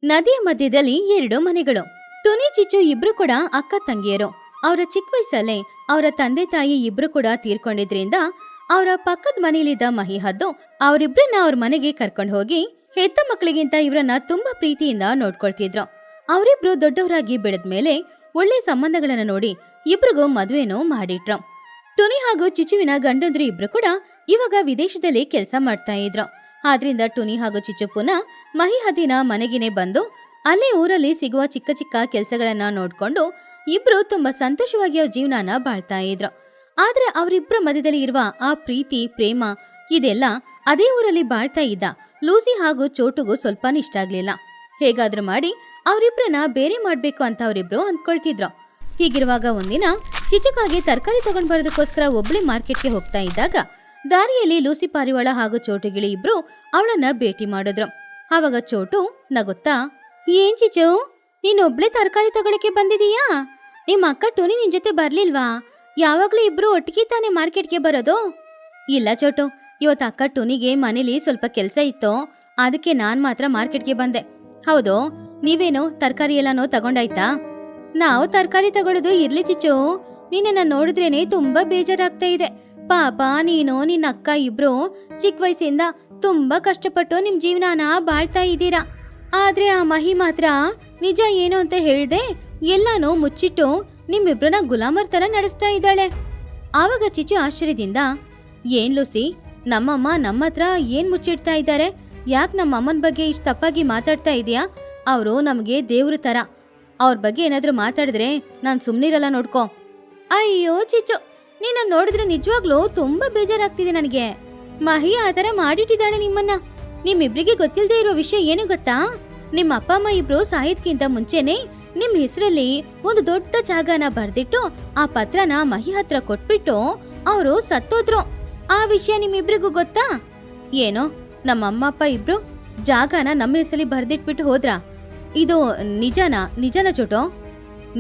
ನದಿಯ ಮಧ್ಯದಲ್ಲಿ ಎರಡು ಮನೆಗಳು. ಟುನಿ ಚಿಚ್ಚು ಇಬ್ರು ಕೂಡ ಅಕ್ಕ ತಂಗಿಯರು. ಅವರ ಚಿಕ್ಕ ವಯಸ್ಸಲ್ಲೇ ಅವರ ತಂದೆ ತಾಯಿ ಇಬ್ರು ಕೂಡ ತೀರ್ಕೊಂಡಿದ್ರಿಂದ ಅವರ ಪಕ್ಕದ ಮನೆಯಲ್ಲಿದ್ದ ಮಹಿಹದ್ದು ಅವರಿಬ್ರನ್ನ ಅವ್ರ ಮನೆಗೆ ಕರ್ಕೊಂಡು ಹೋಗಿ ಹೆತ್ತ ಮಕ್ಕಳಿಗಿಂತ ಇವ್ರನ್ನ ತುಂಬಾ ಪ್ರೀತಿಯಿಂದ ನೋಡ್ಕೊಳ್ತಿದ್ರು. ಅವರಿಬ್ರು ದೊಡ್ಡವರಾಗಿ ಬೆಳೆದ್ಮೇಲೆ ಒಳ್ಳೆ ಸಂಬಂಧಗಳನ್ನ ನೋಡಿ ಇಬ್ರಿಗೂ ಮದುವೆನೂ ಮಾಡಿಟ್ರು. ಟುನಿ ಹಾಗೂ ಚಿಚುವಿನ ಗಂಡಂದ್ರು ಇಬ್ರು ಕೂಡ ಇವಾಗ ವಿದೇಶದಲ್ಲಿ ಕೆಲಸ ಮಾಡ್ತಾ ಇದ್ರು. ಆದ್ರಿಂದ ಟುನಿ ಹಾಗೂ ಚಿಚು ಪುನಃ ಮಹಿಹದ್ದಿನ ಮನೆಗೇನೆ ಬಂದು ಅಲ್ಲೇ ಊರಲ್ಲಿ ಸಿಗುವ ಚಿಕ್ಕ ಚಿಕ್ಕ ಕೆಲಸಗಳನ್ನ ನೋಡ್ಕೊಂಡು ಇಬ್ರು ತುಂಬಾ ಸಂತೋಷವಾಗಿ ಅವ್ರ ಜೀವನಾನ ಬಾಳ್ತಾ ಇದ್ರು. ಆದ್ರೆ ಅವರಿಬ್ಬರ ಮಧ್ಯದಲ್ಲಿ ಇರುವ ಆ ಪ್ರೀತಿ ಪ್ರೇಮ ಇದೆಲ್ಲ ಅದೇ ಊರಲ್ಲಿ ಬಾಳ್ತಾ ಇದ್ದ ಲೂಸಿ ಹಾಗೂ ಚೋಟುಗೂ ಸ್ವಲ್ಪ ಇಷ್ಟ ಆಗ್ಲಿಲ್ಲ. ಹೇಗಾದ್ರೂ ಮಾಡಿ ಅವರಿಬ್ರನ್ನ ಬೇರೆ ಮಾಡ್ಬೇಕು ಅಂತ ಅವರಿಬ್ರು ಅಂದ್ಕೊಳ್ತಿದ್ರು. ಹೀಗಿರುವಾಗ ಒಂದಿನ ಚಿಚುಕಾಗಿ ತರಕಾರಿ ತಗೊಂಡ್ ಬರೋದಕ್ಕೋಸ್ಕರ ಒಬ್ಳೆ ಮಾರ್ಕೆಟ್ಗೆ ಹೋಗ್ತಾ ಇದ್ದಾಗ ದಾರಿಯಲ್ಲಿ ಲೂಸಿ ಪಾರಿವಾಳ ಹಾಗೂ ಚೋಟುಗಿಳಿ ಇಬ್ರು ಅವಳನ್ನ ಭೇಟಿ ಮಾಡಿದ್ರು. ಆವಾಗ ಚೋಟು ನಗುತ್ತಾ, ಏನ್ ಚಿಚು, ನೀನೊಬ್ಳೆ ತರಕಾರಿ ತಗೊಳಕ್ಕೆ ಬಂದಿದೀಯಾ? ನಿಮ್ಮ ಅಕ್ಕ ಟುನಿ ನಿನ್ ಜೊತೆ ಬರ್ಲಿಲ್ವಾ? ಯಾವಾಗ್ಲೂ ಇಬ್ರು ಒಟ್ಟಿಗೆ ತಾನೇ ಮಾರ್ಕೆಟ್ಗೆ ಬರೋದು? ಇಲ್ಲ ಚೋಟು, ಇವತ್ತು ಅಕ್ಕ ಟುನಿಗೆ ಮನೇಲಿ ಸ್ವಲ್ಪ ಕೆಲ್ಸ ಇತ್ತು, ಅದಕ್ಕೆ ನಾನ್ ಮಾತ್ರ ಮಾರ್ಕೆಟ್ಗೆ ಬಂದೆ. ಹೌದು, ನೀವೇನು ತರಕಾರಿ ಎಲ್ಲಾನೋ ತಗೊಂಡಾಯ್ತಾ? ನಾವು ತರಕಾರಿ ತಗೊಳ್ಳೋದು ಇರ್ಲಿ ಚಿಚ್ಚು, ನಿನ್ನ ನೋಡಿದ್ರೇನೆ ತುಂಬಾ ಬೇಜಾರಾಗ್ತಾ ಇದೆ. ಪಾಪ ನೀನು ನಿನ್ನ ಅಕ್ಕ ಇಬ್ರು ಚಿಕ್ಕ ವಯಸ್ಸಿಂದ ತುಂಬಾ ಕಷ್ಟಪಟ್ಟು ನಿಮ್ ಜೀವನಾನ ಬಾಳ್ತಾ ಇದ್ದೀರಾ. ಆದ್ರೆ ಆ ಮಹಿ ಮಾತ್ರ ನಿಜ ಏನು ಅಂತ ಹೇಳ್ದೆ ಎಲ್ಲಾನು ಮುಚ್ಚಿಟ್ಟು ನಿಮ್ಮಿಬ್ರನ್ನ ಗುಲಾಮರ್ ತರ ನಡೆಸ್ತಾ ಇದ್ದಾಳೆ. ಆವಾಗ ಚಿಚ್ಚು ಆಶ್ಚರ್ಯದಿಂದ, ಏನ್ ಲೂಸಿ, ನಮ್ಮಮ್ಮ ನಮ್ಮ ಹತ್ರ ಏನ್ ಮುಚ್ಚಿಡ್ತಾ ಇದ್ದಾರೆ? ಯಾಕೆ ನಮ್ಮ ಅಮ್ಮನ ಬಗ್ಗೆ ಇಷ್ಟು ತಪ್ಪಾಗಿ ಮಾತಾಡ್ತಾ ಇದೀಯಾ? ಅವರು ನಮಗೆ ದೇವ್ರ ತರ, ಅವ್ರ ಬಗ್ಗೆ ಏನಾದ್ರೂ ಮಾತಾಡಿದ್ರೆ ನಾನ್ ಸುಮ್ನಿರಲ್ಲ, ನೋಡ್ಕೊ. ಅಯ್ಯೋ ಚಿಚ್ಚು, ನೀನ ನೋಡಿದ್ರೆ ನಿಜವಾಗ್ಲೂ ತುಂಬಾ ಬೇಜಾರಾಗ್ತಿದೆ ನನಗೆ. ಮಹಿ ಆತರ ಮಾಡಿಟ್ಟಿದ್ದಾಳೆ ನಿಮ್ಮನ್ನ. ನಿಮ್ಮಿಬ್ರಿಗೆ ಗೊತ್ತಿಲ್ಲದೆ ಇರೋ ವಿಷಯ ಏನು ಗೊತ್ತಾ? ನಿಮ್ಮ ಅಪ್ಪ ಅಮ್ಮ ಇಬ್ರು ಸಾಯೋದ್ಕಿಂತ ಮುಂಚೆನೆ ನಿಮ್ ಹೆಸರಲ್ಲಿ ಒಂದು ದೊಡ್ಡ ಜಾಗನ ಬರ್ದಿಟ್ಟು ಆ ಪತ್ರನ ಮಹಿ ಹತ್ರ ಕೊಟ್ಬಿಟ್ಟು ಅವರು ಸತ್ತೋದ್ರು. ಆ ವಿಷಯ ನಿಮ್ಮಿಬ್ರಿಗೂ ಗೊತ್ತಾ? ಏನೋ ನಮ್ಮ ಅಮ್ಮ ಅಪ್ಪ ಇಬ್ರು ಜಾಗನ ನಮ್ಮ ಹೆಸರಲ್ಲಿ ಬರ್ದಿಟ್ಬಿಟ್ಟು ಹೋದ್ರ? ಇದು ನಿಜಾನ ಚೋಟೋ?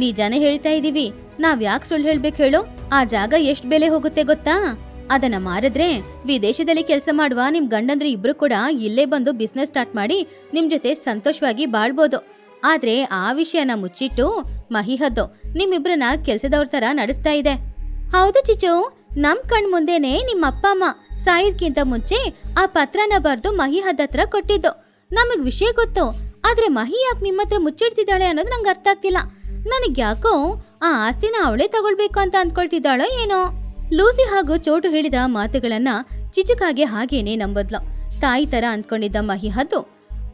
ನಿಜಾನೇ ಹೇಳ್ತಾ ಇದೀವಿ. ನಾವ್ ಯಾಕೆ ಸುಳ್ಳು ಹೇಳ್ಬೇಕು ಹೇಳು? ಆ ಜಾಗ ಎಷ್ಟ್ ಬೆಲೆ ಹೋಗುತ್ತೆ ಗೊತ್ತಾ? ಅದನ್ನ ಮಾರಿದ್ರೆ ವಿದೇಶದಲ್ಲಿ ಕೆಲಸ ಮಾಡುವ ನಿಮ್ ಗಂಡಂದ್ರೆ ಇಬ್ರು ಕೂಡ ಇಲ್ಲೇ ಬಂದು ಬಿಸ್ನೆಸ್ ಸ್ಟಾರ್ಟ್ ಮಾಡಿ ನಿಮ್ ಜೊತೆ ಸಂತೋಷವಾಗಿ ಬಾಳ್ಬೋದು. ಆದ್ರೆ ಆ ವಿಷಯನ ಮುಚ್ಚಿಟ್ಟು ಮಹಿಹದ್ದು ನಿಮ್ಮಿಬ್ರನ್ನ ಕೆಲ್ಸದವ್ರ ತರ ನಡೆಸ್ತಾ ಇದೆ. ಹೌದು ಚಿಚ್ಚು, ನಮ್ ಕಣ್ ಮುಂದೆನೆ ನಿಮ್ಮ ಅಪ್ಪ ಅಮ್ಮ ಸಾಯೋದ್ಕಿಂತ ಮುಂಚೆ ಆ ಪತ್ರನ ಬರ್ದು ಮಹಿಹದ್ ಹತ್ರ ಕೊಟ್ಟಿದ್ದು. ನಮಗ್ ವಿಷಯ ಗೊತ್ತು, ಆದ್ರೆ ಮಹಿ ಯಾಕೆ ನಿಮ್ಮ ಹತ್ರ ಮುಚ್ಚಿಡ್ತಿದ್ದಾಳೆ ಅನ್ನೋದು ನಂಗೆ ಅರ್ಥ ಆಗ್ತಿಲ್ಲ. ನನಗ್ ಯಾಕೋ ಆ ಆಸ್ತಿನ ಅವಳೇ ತಗೊಳ್ಬೇಕು ಅಂತ ಅಂದ್ಕೊಳ್ತಿದ್ದಾಳೋ ಏನೋ. ಲೂಸಿ ಹಾಗೂ ಚೋಟು ಹೇಳಿದ ಮಾತುಗಳನ್ನ ಚಿಚುಕಾಗೆ ಹಾಗೇನೆ ನಂಬದ್ಲು. ತಾಯಿ ತರ ಅಂದ್ಕೊಂಡಿದ್ದ ಮಹಿಹದ್ದು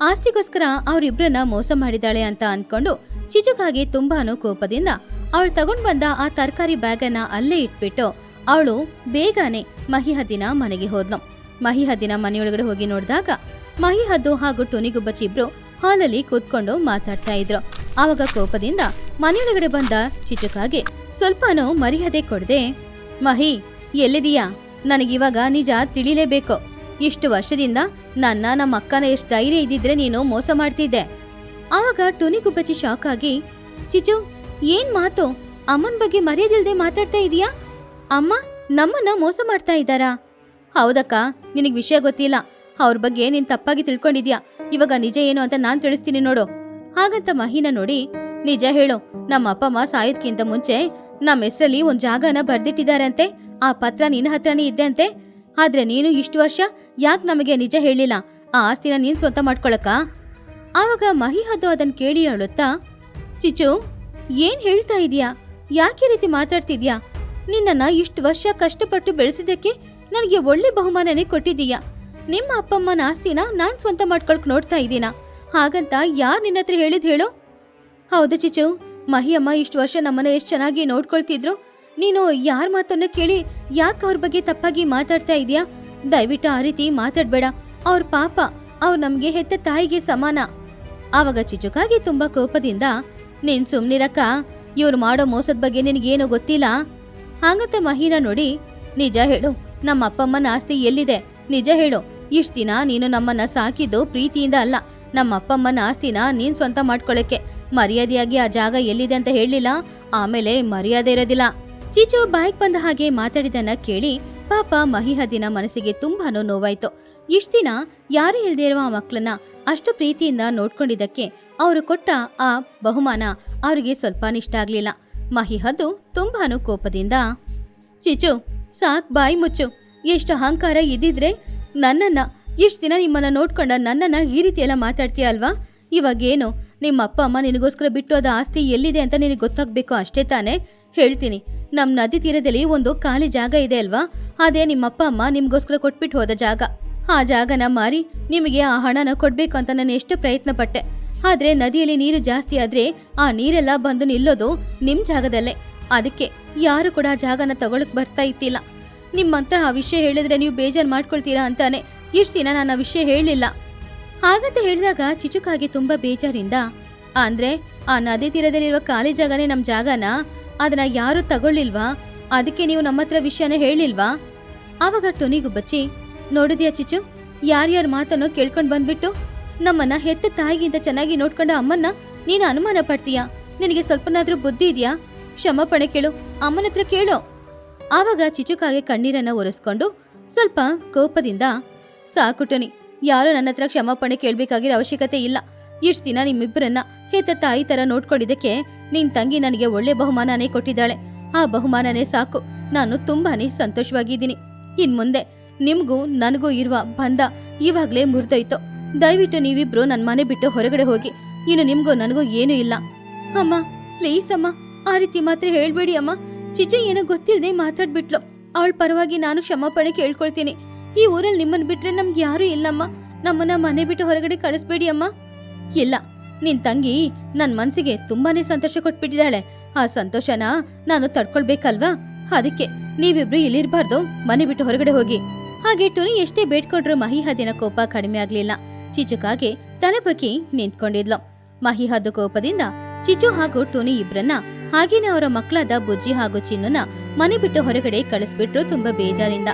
ಆಸ್ತಿಗೋಸ್ಕರ ಅವರಿಬ್ರನ್ನ ಮೋಸ ಮಾಡಿದಾಳೆ ಅಂತ ಅಂದ್ಕೊಂಡು ಚಿಚುಕಾಗೆ ತುಂಬಾನು ಕೋಪದಿಂದ ಅವಳು ತಗೊಂಡ್ ಬಂದ ಆ ತರಕಾರಿ ಬ್ಯಾಗನ್ನ ಅಲ್ಲೇ ಇಟ್ಬಿಟ್ಟು ಅವಳು ಬೇಗನೆ ಮಹಿಹದ್ದಿನ ಮನೆಗೆ ಹೋದ್ಲು. ಮಹಿಹದ್ದಿನ ಮನೆಯೊಳಗಡೆ ಹೋಗಿ ನೋಡಿದಾಗ ಮಹಿಹದ್ದು ಹಾಗೂ ಟುನಿಗುಬ್ಬಚ್ಚಿ ಇಬ್ರು ಹಾಲಲ್ಲಿ ಕೂತ್ಕೊಂಡು ಮಾತಾಡ್ತಾ ಇದ್ರು. ಆವಾಗ ಕೋಪದಿಂದ ಮನೆಯೊಳಗಡೆ ಬಂದ ಚಿಚುಕಾಗೆ ಸ್ವಲ್ಪನೂ ಮರ್ಯಾದೆ ಕೊಡದೆ, ಮಹಿ ಎಲ್ಲಿದೀಯಾ? ನನಗಿವಾಗ ನಿಜ ತಿಳಿಲೇಬೇಕು. ಇಷ್ಟು ವರ್ಷದಿಂದ ನಮ್ಮ ಅಕ್ಕನ ಎಷ್ಟು ಧೈರ್ಯ ಇದ್ದಿದ್ರೆ ನೀನು ಮೋಸ ಮಾಡ್ತಿದ್ದೆ. ಆವಾಗ ಟುನಿಗುಬ್ಬಚ್ಚಿ ಶಾಕ್ ಆಗಿ, ಚಿಚು ಏನ್ ಮಾತು? ಅಮ್ಮನ ಬಗ್ಗೆ ಮರ್ಯಾದಿಲ್ದೆ ಮಾತಾಡ್ತಾ ಇದೀಯಾ? ಅಮ್ಮ ನಮ್ಮನ್ನ ಮೋಸ ಮಾಡ್ತಾ ಇದ್ದಾರಾ? ಹೌದಕ್ಕ, ನಿನಗ್ ವಿಷಯ ಗೊತ್ತಿಲ್ಲ. ಅವ್ರ ಬಗ್ಗೆ ನೀನ್ ತಪ್ಪಾಗಿ ತಿಳ್ಕೊಂಡಿದ್ಯಾ. ಇವಾಗ ನಿಜ ಏನು ಅಂತ ನಾನ್ ತಿಳಿಸ್ತೀನಿ ನೋಡು. ಹಾಗಂತ ಮಹಿನ ನೋಡಿ, ನಿಜ ಹೇಳು, ನಮ್ಮ ಅಪ್ಪ ಅಮ್ಮ ಸಾಯೋದ್ಕಿಂತ ಮುಂಚೆ ನಮ್ಮ ಹೆಸರಲ್ಲಿ ಒಂದ್ ಜಾಗನ ಬರ್ದಿಟ್ಟಿದಾರಂತೆ. ಆ ಪತ್ರ ನಿನ್ನ ಹತ್ರನೇ ಇದ್ದೆ ಅಂತೆ. ಆದ್ರೆ ನೀನು ಇಷ್ಟು ವರ್ಷ ಯಾಕೆ ನಮಗೆ ನಿಜ ಹೇಳಿಲ್ಲ? ಆ ಆಸ್ತಿನ ನೀನ್ ಸ್ವಂತ ಮಾಡ್ಕೊಳಕ? ಆವಾಗ ಮಹಿಹದ್ದು ಅದನ್ ಕೇಳಿ ಅಳುತ್ತಾ, ಚಿಚು ಏನ್ ಹೇಳ್ತಾ ಇದೀಯಾ? ಯಾಕೆ ರೀತಿ ಮಾತಾಡ್ತಿದ್ಯಾ? ನಿನ್ನನ್ನ ಇಷ್ಟು ವರ್ಷ ಕಷ್ಟಪಟ್ಟು ಬೆಳೆಸಿದ್ದಕ್ಕೆ ನನಗೆ ಒಳ್ಳೆ ಬಹುಮಾನನೇ ಕೊಟ್ಟಿದೀಯಾ. ನಿಮ್ಮ ಅಪ್ಪಮ್ಮನ ಆಸ್ತಿನ ನಾನ್ ಸ್ವಂತ ಮಾಡ್ಕೊಳಕ್ ನೋಡ್ತಾ ಇದ್ದೀನ. ಹಾಗಂತ ಯಾರ್ ನಿನ್ನ ಹತ್ರ ಹೇಳಿದ್ ಹೇಳು? ಹೌದು ಚಿಚು, ಮಹಿಯಮ್ಮ ಇಷ್ಟು ವರ್ಷ ನಮ್ಮನ್ನ ಎಷ್ಟು ಚೆನ್ನಾಗಿ ನೋಡ್ಕೊಳ್ತಿದ್ರು. ನೀನು ಯಾರ ಮಾತನ್ನ ಕೇಳಿ ಯಾಕೆ ಅವ್ರ ಬಗ್ಗೆ ತಪ್ಪಾಗಿ ಮಾತಾಡ್ತಾ ಇದೀಯಾ? ದಯವಿಟ್ಟು ಆ ರೀತಿ ಮಾತಾಡ್ಬೇಡ. ಅವ್ರ ಪಾಪ, ಅವ್ರು ನಮ್ಗೆ ಹೆತ್ತ ತಾಯಿಗೆ ಸಮಾನ. ಆವಾಗ ಚಿಚುಕಾಗಿ ತುಂಬಾ ಕೋಪದಿಂದ, ನೀನ್ ಸುಮ್ನಿರಕ್ಕ, ಇವ್ರು ಮಾಡೋ ಮೋಸದ ಬಗ್ಗೆ ನಿನಗೇನು ಗೊತ್ತಿಲ್ಲ. ಹಾಗಂತ ಮಹಿನ ನೋಡಿ, ನಿಜ ಹೇಳು, ನಮ್ಮ ಅಪ್ಪಮ್ಮನ ಆಸ್ತಿ ಎಲ್ಲಿದೆ? ನಿಜ ಹೇಳು. ಇಷ್ಟ ದಿನ ನೀನು ನಮ್ಮನ್ನ ಸಾಕಿದ್ದು ಪ್ರೀತಿಯಿಂದ ಅಲ್ಲ, ನಮ್ಮ ಅಪ್ಪಮ್ಮನ ಆಸ್ತಿನ ನೀನ್ ಸ್ವಂತ ಮಾಡ್ಕೊಳಕ್ಕೆ. ಮರ್ಯಾದೆಯಾಗಿ ಆ ಜಾಗ ಎಲ್ಲಿದೆ ಅಂತ ಹೇಳಿಲ್ಲ, ಆಮೇಲೆ ಮರ್ಯಾದೆ ಇರೋದಿಲ್ಲ. ಚೀಚು ಬಾಯ್ಕ್ ಬಂದ ಹಾಗೆ ಮಾತಾಡಿದನ್ನ ಕೇಳಿ ಪಾಪ ಮಹಿಹದ್ದಿನ ಮನಸ್ಸಿಗೆ ತುಂಬಾನು ನೋವಾಯ್ತು. ಇಷ್ಟ ದಿನ ಯಾರು ಇಲ್ದೇ ಇರುವ ಆ ಮಕ್ಕಳನ್ನ ಅಷ್ಟು ಪ್ರೀತಿಯಿಂದ ನೋಡ್ಕೊಂಡಿದ್ದಕ್ಕೆ ಅವರು ಕೊಟ್ಟ ಆ ಬಹುಮಾನ ಅವರಿಗೆ ಸ್ವಲ್ಪ ಇಷ್ಟ ಆಗ್ಲಿಲ್ಲ. ಮಹಿಹದ್ದು ತುಂಬಾನು ಕೋಪದಿಂದ, ಚಿಚು ಸಾಕ್ ಬಾಯಿ ಮುಚ್ಚು, ಎಷ್ಟು ಅಹಂಕಾರ ಇದ್ದಿದ್ರೆ ನನ್ನನ್ನ ಇಷ್ಟು ದಿನ ನಿಮ್ಮನ್ನ ನೋಡ್ಕೊಂಡ ನನ್ನನ್ನ ಈ ರೀತಿ ಎಲ್ಲ ಮಾತಾಡ್ತೀಯ ಅಲ್ವಾ? ಇವಾಗೇನು ನಿಮ್ಮ ಅಪ್ಪ ಅಮ್ಮ ನಿನಗೋಸ್ಕರ ಬಿಟ್ಟು ಅದ ಆಸ್ತಿ ಎಲ್ಲಿದೆ ಅಂತ ನಿನಗೆ ಗೊತ್ತಾಗ್ಬೇಕು ಅಷ್ಟೇ ತಾನೇ? ಹೇಳ್ತೀನಿ, ನಮ್ಮ ನದಿ ತೀರದಲ್ಲಿ ಒಂದು ಖಾಲಿ ಜಾಗ ಇದೆ ಅಲ್ವಾ, ಅದೇ ನಿಮ್ಮ ಅಪ್ಪ ಅಮ್ಮ ನಿಮ್ಗೋಸ್ಕರ ಕೊಟ್ಬಿಟ್ಟು ಹೋದ ಜಾಗ. ಆ ಜಾಗನ ಮಾರಿ ನಿಮಗೆ ಆ ಹಣನ ಕೊಡ್ಬೇಕು ಅಂತ ನಾನು ಎಷ್ಟು ಪ್ರಯತ್ನ ಪಟ್ಟೆ. ಆದ್ರೆ ನದಿಯಲ್ಲಿ ನೀರು ಜಾಸ್ತಿ ಆದ್ರೆ ಆ ನೀರೆಲ್ಲ ಬಂದು ನಿಲ್ಲೋದು ನಿಮ್ ಜಾಗದಲ್ಲೇ. ಅದಕ್ಕೆ ಯಾರು ಕೂಡ ಆ ಜಾಗನ ತಗೊಳಕ್ ಬರ್ತಾ ಇತ್ತಿಲ್ಲ. ನಿಮ್ಮಂತ ಆ ವಿಷಯ ಹೇಳಿದ್ರೆ ನೀವು ಬೇಜಾರು ಮಾಡ್ಕೊಳ್ತೀರಾ ಅಂತಾನೆ ಇಷ್ಟು ದಿನ ನಾನು ಆ ವಿಷಯ ಹೇಳಿಲ್ಲ. ಹಾಗಂತ ಹೇಳಿದಾಗ ಚಿಚುಕಾಗೆ ತುಂಬಾ ಬೇಜಾರಿಂದ, ಅಂದ್ರೆ ಆ ನದಿ ತೀರದಲ್ಲಿರುವ ಖಾಲಿ ಜಾಗನೇ ನಮ್ ಜಾಗನ, ಅದನ್ನ ಯಾರು ತಗೊಳ್ಳಿಲ್ವಾ? ಅದಕ್ಕೆ ನೀವು ನಮ್ಮ ಹತ್ರ ವಿಷಯನ ಹೇಳಿಲ್ವಾ? ಆವಾಗ ಟೊನಿಗುಬ್ಬಚ್ಚಿ, ನೋಡಿದ್ಯಾ ಚಿಚು, ಯಾರ್ಯಾರ ಮಾತನ್ನು ಕೇಳ್ಕೊಂಡ್ ಬಂದ್ಬಿಟ್ಟು ನಮ್ಮನ್ನ ಹೆತ್ತ ತಾಯಿಗಿಂತ ಚೆನ್ನಾಗಿ ನೋಡ್ಕೊಂಡ ಅಮ್ಮನ್ನ ನೀನು ಅನುಮಾನ ಪಡ್ತೀಯಾ? ನಿನಗೆ ಸ್ವಲ್ಪನಾದ್ರೂ ಬುದ್ಧಿ ಇದೆಯಾ? ಕ್ಷಮಾಪಣೆ ಕೇಳು, ಅಮ್ಮನ ಹತ್ರ ಕೇಳೋ. ಆವಾಗ ಚಿಚುಕಾಗೆ ಕಣ್ಣೀರನ್ನ ಒರೆಸ್ಕೊಂಡು ಸ್ವಲ್ಪ ಕೋಪದಿಂದ, ಸಾಕು ಟೊನಿ, ಯಾರೋ ನನ್ನ ಹತ್ರ ಕ್ಷಮಾಪಣೆ ಕೇಳ್ಬೇಕಾಗಿರೋ ಅವಶ್ಯಕತೆ ಇಲ್ಲ. ಇಷ್ಟು ದಿನ ನಿಮ್ಮಿಬ್ಬರನ್ನ ಹೆತ್ತ ತಾಯಿ ತರ ನೋಡ್ಕೊಂಡಿದ್ದಕ್ಕೆ ನಿನ್ ತಂಗಿ ನನಗೆ ಒಳ್ಳೆ ಬಹುಮಾನನೇ ಕೊಟ್ಟಿದ್ದಾಳೆ. ಆ ಬಹುಮಾನನೇ ಸಾಕು, ನಾನು ತುಂಬಾನೇ ಸಂತೋಷವಾಗಿದ್ದೀನಿ. ಇನ್ ಮುಂದೆ ನಿಮ್ಗೂ ನನಗೂ ಇರುವ ಬಂಧ ಇವಾಗ್ಲೇ ಮುರಿದೋಯ್ತು. ದಯವಿಟ್ಟು ನೀವಿಬ್ರು ನನ್ನ ಮನೆ ಬಿಟ್ಟು ಹೊರಗಡೆ ಹೋಗಿ. ಇನ್ನು ನಿಮ್ಗೂ ನನಗೂ ಏನೂ ಇಲ್ಲ. ಅಮ್ಮ ಪ್ಲೀಸ್ ಅಮ್ಮ, ಆ ರೀತಿ ಮಾತ್ರ ಹೇಳ್ಬೇಡಿ ಅಮ್ಮ. ಚಿಚು ಏನೋ ಗೊತ್ತಿಲ್ಲದೆ ಮಾತಾಡ್ಬಿಟ್ಲು. ಅವಳ ಪರವಾಗಿ ನಾನು ಕ್ಷಮಾಪಣೆ ಕೇಳ್ಕೊಳ್ತೀನಿ. ಈ ಊರಲ್ಲಿ ನಿಮ್ಮನ್ ಬಿಟ್ರೆ ನಮ್ಗೆ ಯಾರೂ ಇಲ್ಲಮ್ಮ. ನಮ್ಮನ್ನ ಮನೆ ಬಿಟ್ಟು ಹೊರಗಡೆ ಕಳಿಸ್ಬೇಡಿ ಅಮ್ಮ. ಇಲ್ಲ, ನಿನ್ ತಂಗಿ ನನ್ ಮನ್ಸಿಗೆ ತುಂಬಾನೇ ಸಂತೋಷ ಕೊಟ್ಬಿಟ್ಟಿದ್ದಾಳೆ. ಆ ಸಂತೋಷನ ನಾನು ತಡ್ಕೊಳ್ಬೇಕಲ್ವಾ? ಅದಕ್ಕೆ ನೀವಿಬ್ರು ಇಲ್ಲಿರ್ಬಾರ್ದು, ಮನೆ ಬಿಟ್ಟು ಹೊರಗಡೆ ಹೋಗಿ. ಹಾಗೆ ಟುನಿ ಎಷ್ಟೇ ಬೇಡ್ಕೊಂಡ್ರು ಮಹಿಹದ್ದಿನ ಕೋಪ ಕಡಿಮೆ ಆಗ್ಲಿಲ್ಲ. ಚಿಚುಕಾಗೆ ತಲೆ ಬಗ್ಗಿ ನಿಂತ್ಕೊಂಡಿದ್ಲು. ಮಹಿಹದ್ದು ಕೋಪದಿಂದ ಚಿಚು ಹಾಗೂ ಟುನಿ ಇಬ್ರನ್ನ ಹಾಗೇನೆ ಅವರ ಮಕ್ಕಳಾದ ಬುಜ್ಜಿ ಹಾಗೂ ಚಿನ್ನುನ ಮನೆ ಬಿಟ್ಟು ಹೊರಗಡೆ ಕಳಿಸ್ಬಿಟ್ರು ತುಂಬಾ ಬೇಜಾರಿಂದ.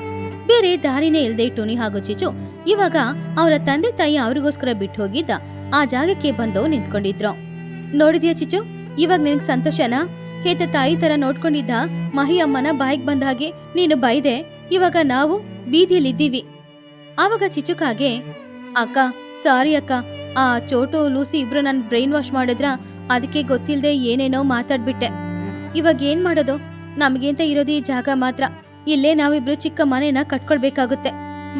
ಬೇರೆ ದಾರಿನೇ ಇಲ್ದೆ ಟುನಿ ಹಾಗೂ ಚಿಚು ಇವಾಗ ಅವರ ತಂದೆ ತಾಯಿ ಅವ್ರಿಗೋಸ್ಕರ ಬಿಟ್ಟು ಹೋಗಿದ್ದ ಆ ಜಾಗಕ್ಕೆ ಬಂದು ನಿಂತ್ಕೊಂಡಿದ್ರು. ನೋಡಿದ್ಯಾ ಚಿಚು, ಇವಾಗ ನಿನಗ್ ಸಂತೋಷನಾ? ಹೆತ್ತ ತಾಯಿ ತರ ನೋಡ್ಕೊಂಡಿದ್ದ ಮಹಿ ಅಮ್ಮನ ಬಾಯಿಗೆ ಬಂದ ಹಾಗೆ ನೀನು ಬೈದೆ. ಇವಾಗ ನಾವು ಬೀದಿಯಲ್ಲಿದ್ದೀವಿ. ಆವಾಗ ಚಿಚುಕಾಗೆ, ಅಕ್ಕ ಸಾರಿ ಅಕ್ಕ, ಆ ಚೋಟು ಲೂಸಿ ಇಬ್ರು ನನ್ ಬ್ರೈನ್ ವಾಶ್ ಮಾಡಿದ್ರ, ಅದಕ್ಕೆ ಗೊತ್ತಿಲ್ದೆ ಏನೇನೋ ಮಾತಾಡ್ಬಿಟ್ಟೆ. ಇವಾಗ ಏನ್ ಮಾಡೋದು? ನಮ್ಗೇಂತ ಇರೋದು ಈ ಜಾಗ ಮಾತ್ರ. ಇಲ್ಲೇ ನಾವಿಬ್ರು ಚಿಕ್ಕ ಮನೆನ ಕಟ್ಕೊಳ್ಬೇಕಾಗುತ್ತೆ.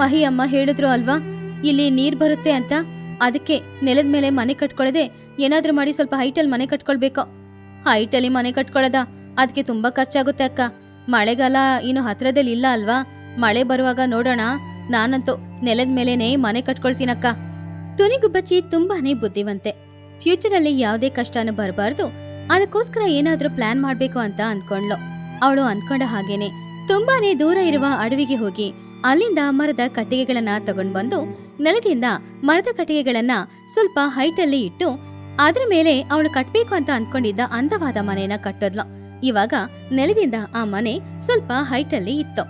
ಮಹಿ ಅಮ್ಮ ಹೇಳಿದ್ರು ಅಲ್ವಾ, ಇಲ್ಲಿ ನೀರ್ ಬರುತ್ತೆ ಅಂತ. ಅದಕ್ಕೆ ನೆಲದ ಮೇಲೆ ಮನೆ ಕಟ್ಕೊಳ್ಳದೆ ಏನಾದ್ರೂ ಮಾಡಿ ಸ್ವಲ್ಪ ಹೈಟಲ್ಲಿ ಮನೆ ಕಟ್ಕೊಳ್ಬೇಕು. ಹೈಟಲ್ಲಿ ಮನೆ ಕಟ್ಕೊಳ್ಳೋದ? ಅದಕ್ಕೆ ತುಂಬಾ ಖರ್ಚಾಗುತ್ತೆ ಅಕ್ಕ. ಮಳೆಗಾಲ ಇನ್ನು ಹತ್ರದಲ್ಲಿ ಇಲ್ಲ ಅಲ್ವಾ? ಮಳೆ ಬರುವಾಗ ನೋಡೋಣ. ನಾನಂತೂ ನೆಲದ ಮೇಲೇನೆ ಮನೆ ಕಟ್ಕೊಳ್ತೀನಕ್ಕ. ತುನಿಗುಬ್ಬಚ್ಚಿ ತುಂಬಾನೇ ಬುದ್ಧಿವಂತೆ. ಫ್ಯೂಚರ್ ಅಲ್ಲಿ ಯಾವುದೇ ಕಷ್ಟನೂ ಬರಬಾರ್ದು, ಅದಕ್ಕೋಸ್ಕರ ಏನಾದ್ರೂ ಪ್ಲಾನ್ ಮಾಡ್ಬೇಕು ಅಂತ ಅನ್ಕೊಂಡ್ಲು. ಅವಳು ಅನ್ಕೊಂಡ ಹಾಗೇನೆ ತುಂಬಾನೇ ದೂರ ಇರುವ ಅಡವಿಗೆ ಹೋಗಿ ಅಲ್ಲಿಂದ ಮರದ ಕಟ್ಟಿಗೆಗಳನ್ನ ತಗೊಂಡ್ ಬಂದು ನೆಲದಿಂದ ಮರದ ಕಟ್ಟಿಗೆಗಳನ್ನ ಸ್ವಲ್ಪ ಹೈಟ್ ಅಲ್ಲಿ ಇಟ್ಟು ಅದ್ರ ಮೇಲೆ ಅವಳು ಕಟ್ಬೇಕು ಅಂತ ಅನ್ಕೊಂಡಿದ್ದ ಅಂದವಾದ ಮನೆಯನ್ನ ಕಟ್ಟದ್ಲು. ಇವಾಗ ನೆಲದಿಂದ ಆ ಮನೆ ಸ್ವಲ್ಪ ಹೈಟ್ ಅಲ್ಲಿ ಇತ್ತು.